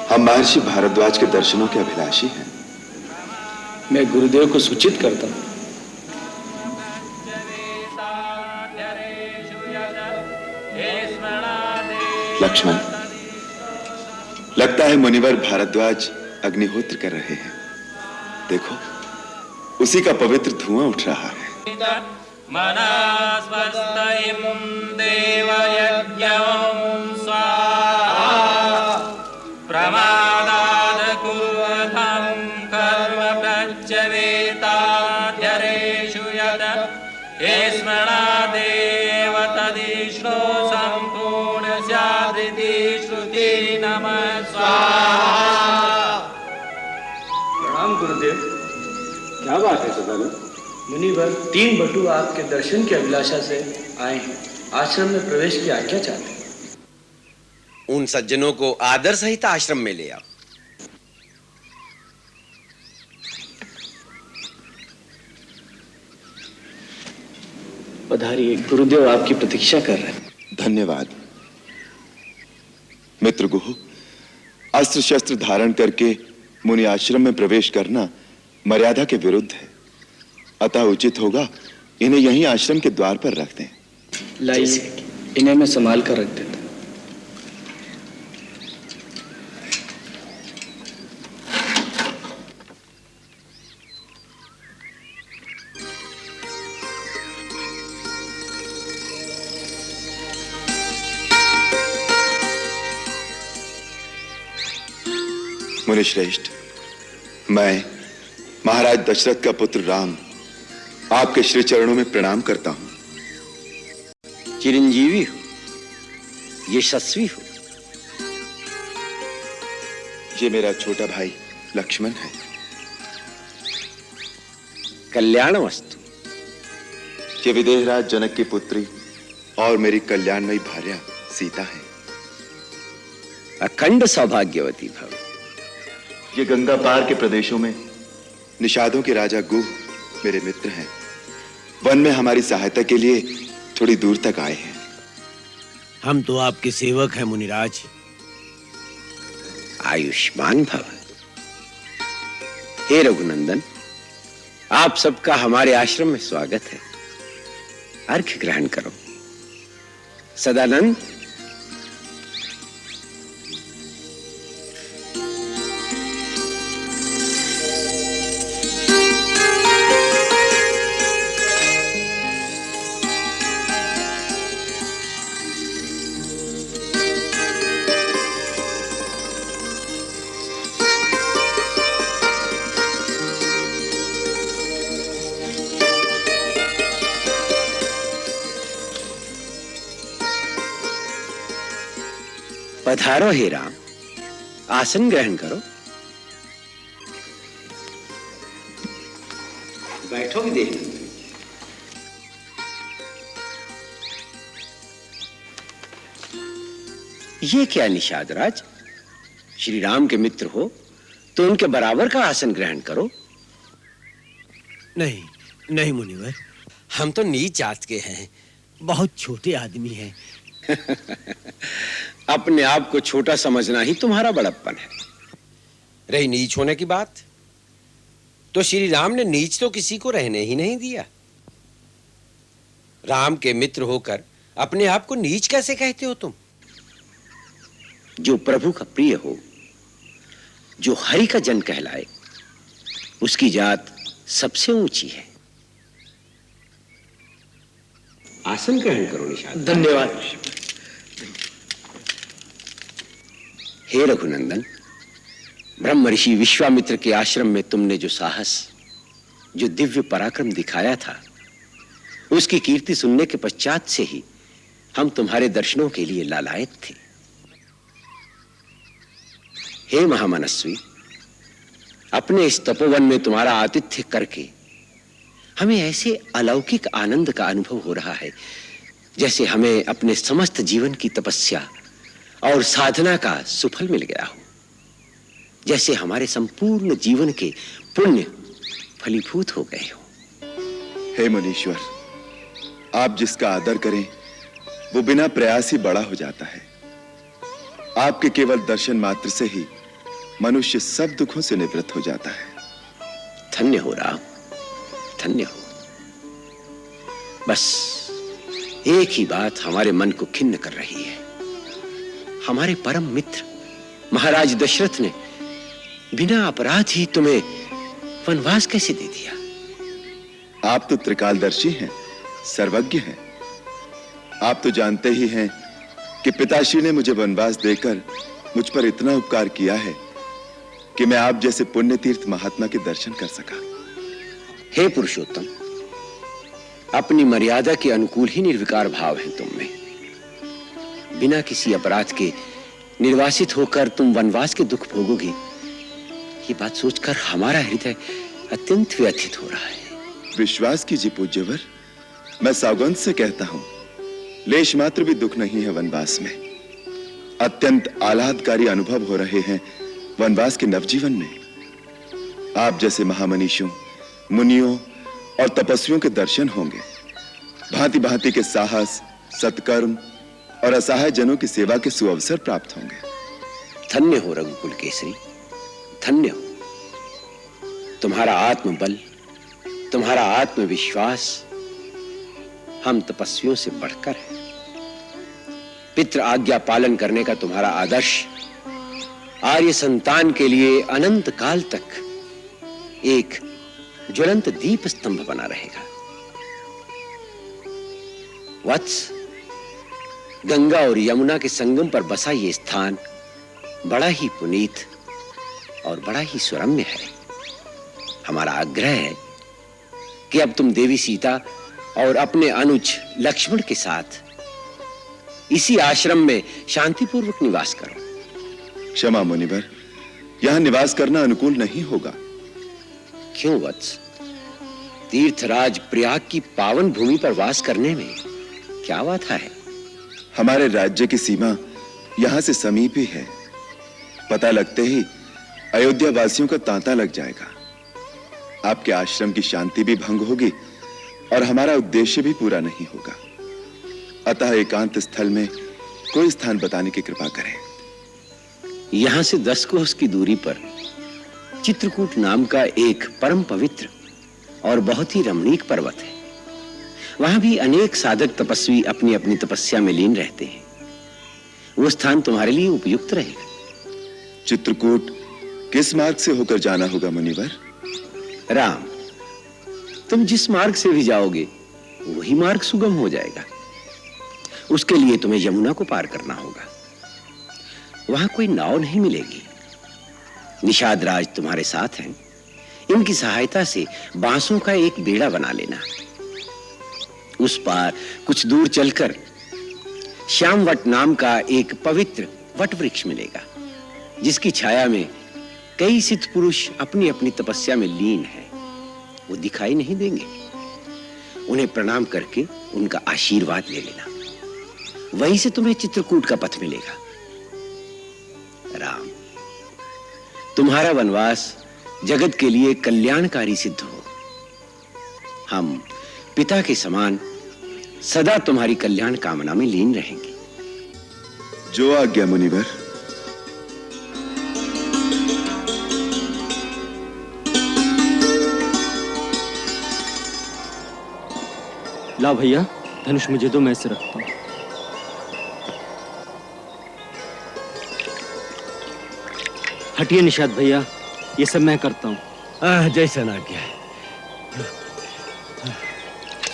हम महर्षि भारद्वाज के दर्शनों के अभिलाषी हैं। मैं गुरुदेव को सूचित करता हूँ। लक्ष्मण, लगता है मुनिवर भारद्वाज अग्निहोत्र कर रहे हैं। देखो, उसी का पवित्र धुआं उठ रहा है। मनस्वस्तयं देवयज्ञं स्वाहा, प्रमादात् कुर्वतं कर्म प्रत्यवेताध्यरेषु यत्, स्मरणादेव तदिष्टो सम्पूर्ण स्यादिति श्रुति नमः स्वाहा। प्रणाम गुरुदेव। क्या बात है सदानंद? मुनिवर 3 बटु आपके दर्शन की अभिलाषा से आए हैं। आश्रम में प्रवेश की आज्ञा चाहते हैं। उन सज्जनों को आदर सहित आश्रम में ले आओ। पधारिए, गुरुदेव आपकी प्रतीक्षा कर रहे हैं। धन्यवाद। मित्र गुह, अस्त्र शस्त्र धारण करके मुनि आश्रम में प्रवेश करना मर्यादा के विरुद्ध है। अतः उचित होगा इन्हें यहीं आश्रम के द्वार पर रख दें। लाइए, इन्हें मैं संभाल कर रख देता हूं। मुनिश्रेष्ठ, मैं महाराज दशरथ का पुत्र राम आपके श्री चरणों में प्रणाम करता हूं। चिरंजीवी हो, यशस्वी हो। ये मेरा छोटा भाई लक्ष्मण है। कल्याण वस्तु। ये विदेहराज जनक की पुत्री और मेरी कल्याणमयी भार्या सीता है। अखंड सौभाग्यवती भव। ये गंगा पार के प्रदेशों में निषादों के राजा गुह मेरे मित्र हैं। वन में हमारी सहायता के लिए थोड़ी दूर तक आए हैं। हम तो आपके सेवक हैं मुनिराज। आयुष्मान भव। हे रघुनंदन, आप सबका हमारे आश्रम में स्वागत है। अर्घ्य ग्रहण करो। सदानंद, पधारो हे राम, आसन ग्रहण करो। बैठो भी देख। ये क्या निषाद राज, श्री राम के मित्र हो तो उनके बराबर का आसन ग्रहण करो। नहीं नहीं मुनिवर, हम तो नीच जात के हैं, बहुत छोटे आदमी हैं। अपने आप को छोटा समझना ही तुम्हारा बड़प्पन है। रही नीच होने की बात, तो श्री राम ने नीच तो किसी को रहने ही नहीं दिया। राम के मित्र होकर अपने आप को नीच कैसे कहते हो तुम? जो प्रभु का प्रिय हो, जो हरि का जन कहलाए, उसकी जात सबसे ऊंची है। आसन ग्रहण करो निषाद। धन्यवाद। हे रघुनंदन, ब्रह्म ऋषि विश्वामित्र के आश्रम में तुमने जो साहस, जो दिव्य पराक्रम दिखाया था, उसकी कीर्ति सुनने के पश्चात से ही हम तुम्हारे दर्शनों के लिए लालायत थे। हे महामनस्वी, अपने इस तपोवन में तुम्हारा आतिथ्य करके हमें ऐसे अलौकिक आनंद का अनुभव हो रहा है, जैसे हमें अपने समस्त जीवन की तपस्या और साधना का सुफल मिल गया हो, जैसे हमारे संपूर्ण जीवन के पुण्य फलीभूत हो गए हो। हे मुनीश्वर, आप जिसका आदर करें वो बिना प्रयास ही बड़ा हो जाता है। आपके केवल दर्शन मात्र से ही मनुष्य सब दुखों से निवृत्त हो जाता है। धन्य हो राम, धन्य हो। बस एक ही बात हमारे मन को खिन्न कर रही है। हमारे परम मित्र महाराज दशरथ ने बिना अपराध ही तुम्हें वनवास कैसे दे दिया? आप तो त्रिकालदर्शी हैं, सर्वज्ञ हैं। आप तो जानते ही हैं कि पिताश्री ने मुझे वनवास देकर मुझ पर इतना उपकार किया है कि मैं आप जैसे पुण्य तीर्थ महात्मा के दर्शन कर सका। हे पुरुषोत्तम, अपनी मर्यादा के अनुकूल ही निर्विकार भाव है तुम में। बिना किसी अपराध के निर्वासित होकर तुम वनवास के दुख भोगोगे, ये बात सोचकर हमारा हृदय अत्यंत व्यथित हो रहा है। विश्वास कीजिए पूज्यवर, मैं सौगंध से कहता हूं, लेश मात्र भी दुख नहीं है वनवास में। अत्यंत आह्लादकारी अनुभव हो रहे हैं वनवास के नवजीवन में। आप जैसे महामनीषों, मुनियों और तपस्वियों के दर्शन होंगे। भांति भांति के साहस, सत्कर्म और असहाय जनों की सेवा के सुअवसर प्राप्त होंगे। धन्य हो रघुकुल केसरी, धन्य हो। तुम्हारा आत्मबल, तुम्हारा आत्मविश्वास हम तपस्वियों से बढ़कर है। पितृ आज्ञा पालन करने का तुम्हारा आदर्श आर्य संतान के लिए अनंत काल तक एक ज्वलंत दीप स्तंभ बना रहेगा। वत्स, गंगा और यमुना के संगम पर बसा ये स्थान बड़ा ही पुनीत और बड़ा ही सुरम्य है। हमारा आग्रह है कि अब तुम देवी सीता और अपने अनुज लक्ष्मण के साथ इसी आश्रम में शांतिपूर्वक निवास करो। क्षमा मुनिवर, यहां निवास करना अनुकूल नहीं होगा। क्यों वत्स? तीर्थराज प्रयाग की पावन भूमि पर वास करने में क्या बाधा है? हमारे राज्य की सीमा यहां से समीप ही है। पता लगते ही अयोध्या वासियों का तांता लग जाएगा। आपके आश्रम की शांति भी भंग होगी और हमारा उद्देश्य भी पूरा नहीं होगा। अतः एकांत स्थल में कोई स्थान बताने की कृपा करें। यहां से 10 कोस की दूरी पर चित्रकूट नाम का एक परम पवित्र और बहुत ही रमणीक पर्वत है। वहां भी अनेक साधक तपस्वी अपनी अपनी तपस्या में लीन रहते हैं। वो स्थान तुम्हारे लिए उपयुक्त रहेगा। चित्रकूट किस मार्ग से होकर जाना होगा मुनिवर? राम, तुम जिस मार्ग से भी जाओगे वही मार्ग सुगम हो जाएगा। उसके लिए तुम्हें यमुना को पार करना होगा। वहां कोई नाव नहीं मिलेगी। निषाद राज तुम्हारे साथ हैं। इनकी सहायता से बांसों का एक बेड़ा बना लेना। उस पार कुछ दूर चलकर श्यामवट नाम का एक पवित्र वट वृक्ष मिलेगा, जिसकी छाया में कई सिद्ध पुरुष अपनी अपनी तपस्या में लीन हैं। वो दिखाई नहीं देंगे। उन्हें प्रणाम करके उनका आशीर्वाद ले लेना। वहीं से तुम्हें चित्रकूट का पथ मिलेगा। राम, तुम्हारा वनवास जगत के लिए कल्याणकारी सिद्ध हो। हम पिता के समान सदा तुम्हारी कल्याण कामना में लीन रहेंगे। जो आज्ञा मुनिवर। ला भैया, धनुष मुझे दो, मैं इसे रखता हूं। हटिए निषाद भैया, ये सब मैं करता हूं। जैसा ना क्या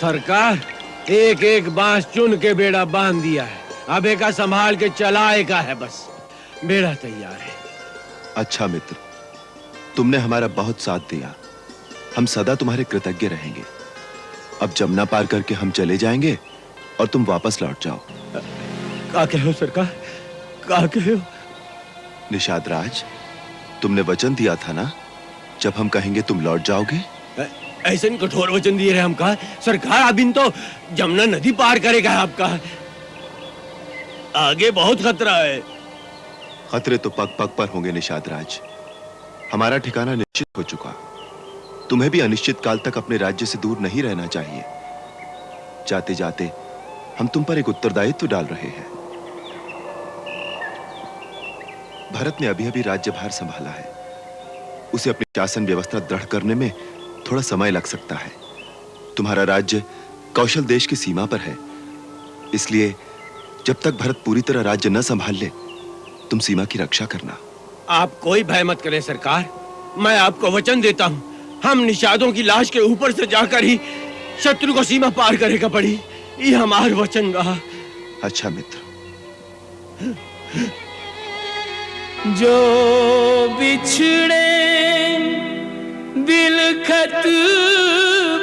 सरकार, एक एक बांस चुन के बेड़ा बांध दिया है। अब एक संभाल के चलाएगा है, बस बेड़ा तैयार है। अच्छा मित्र, तुमने हमारा बहुत साथ दिया। हम सदा तुम्हारे कृतज्ञ रहेंगे। अब जमुना पार करके हम चले जाएंगे और तुम वापस लौट जाओ। क्या कहो सरकार, क्या कहो? निषाद राज, तुमने वचन दिया था ना, जब हम कहेंगे तुम लौट जाओगे। ऐसे कठोर वचन दिए रहे हम कहा सरकार। अब इन तो जमुना नदी पार करेगा आपका। आगे बहुत खतरा है। खतरे तो पग पग पर होंगे निषाद राज। हमारा ठिकाना निश्चित हो चुका। तुम्हें भी अनिश्चित काल तक अपने राज्य से दूर नहीं रहना चाहिए। जाते जाते हम तुम पर एक उत्तरदायित्व डाल रहे हैं। भरत ने अभी अभी राज्यभार संभाला है। उसे अपनी शासन व्यवस्था दृढ़ करने में थोड़ा समय लग सकता है। तुम्हारा राज्य कौशल देश की सीमा पर है, इसलिए जब तक भरत पूरी तरह राज्य न संभाल ले, तुम सीमा की रक्षा करना। आप कोई भय मत करें सरकार। मैं आपको वचन देता हूं, हम निषादों की लाश के ऊपर से जाकर ही शत्रु को सीमा पार करेगा पड़ी। ये हमारा वचन रहा। अच्छा मित्र। जो बिछड़े बिलखत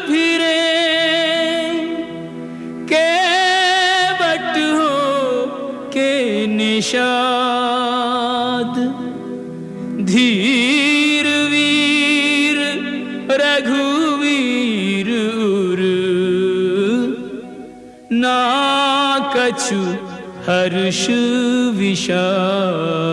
फिरे के बट हो के निषाद, धीर वीर रघुवीर उर, ना कछु हर्ष विषाद।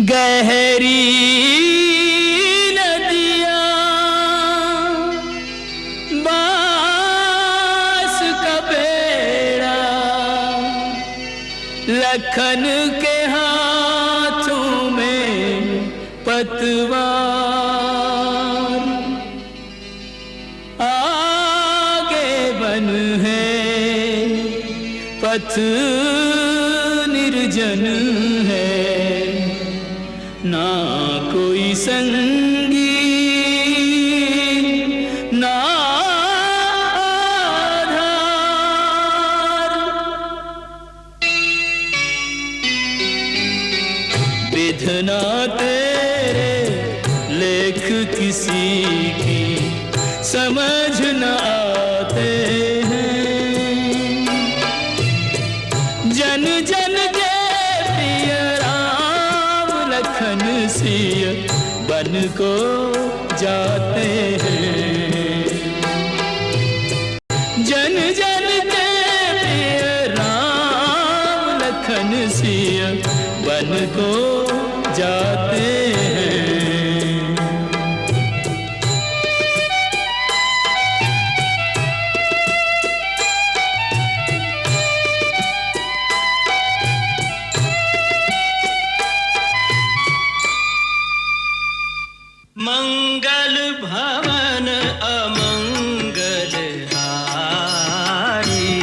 गहरी नदियाँ बांस का बेड़ा, लखन के हाथों में पतवार, आगे बन है पथ निर्जन है, ना कोई संगी ना आधार, विधना ते किसी की समझ न आते हैं। जन जन के प्रिय राम लखन सिय बन को जाते हैं। जन जन के प्रिय राम लखन सिय बन को जाते हैं। मंगल भवन अमंगल हारी,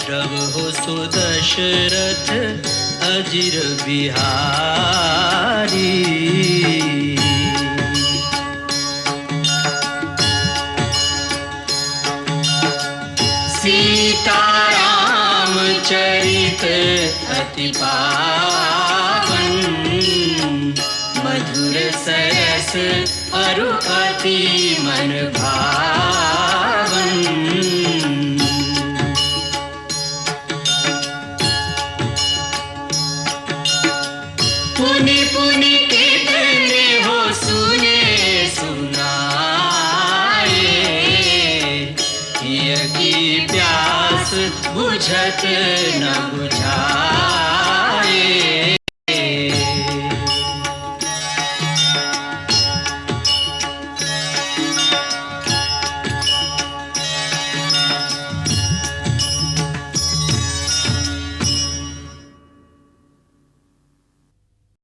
प्रभु सुदशरथ अजिर बिहारी। सीताराम चरित अति पावन, मधुर सरस अरु अति मन भावन। पुनि पुनि कितने हो सुने सुनाए, हिय की प्यास बुझत न बुझ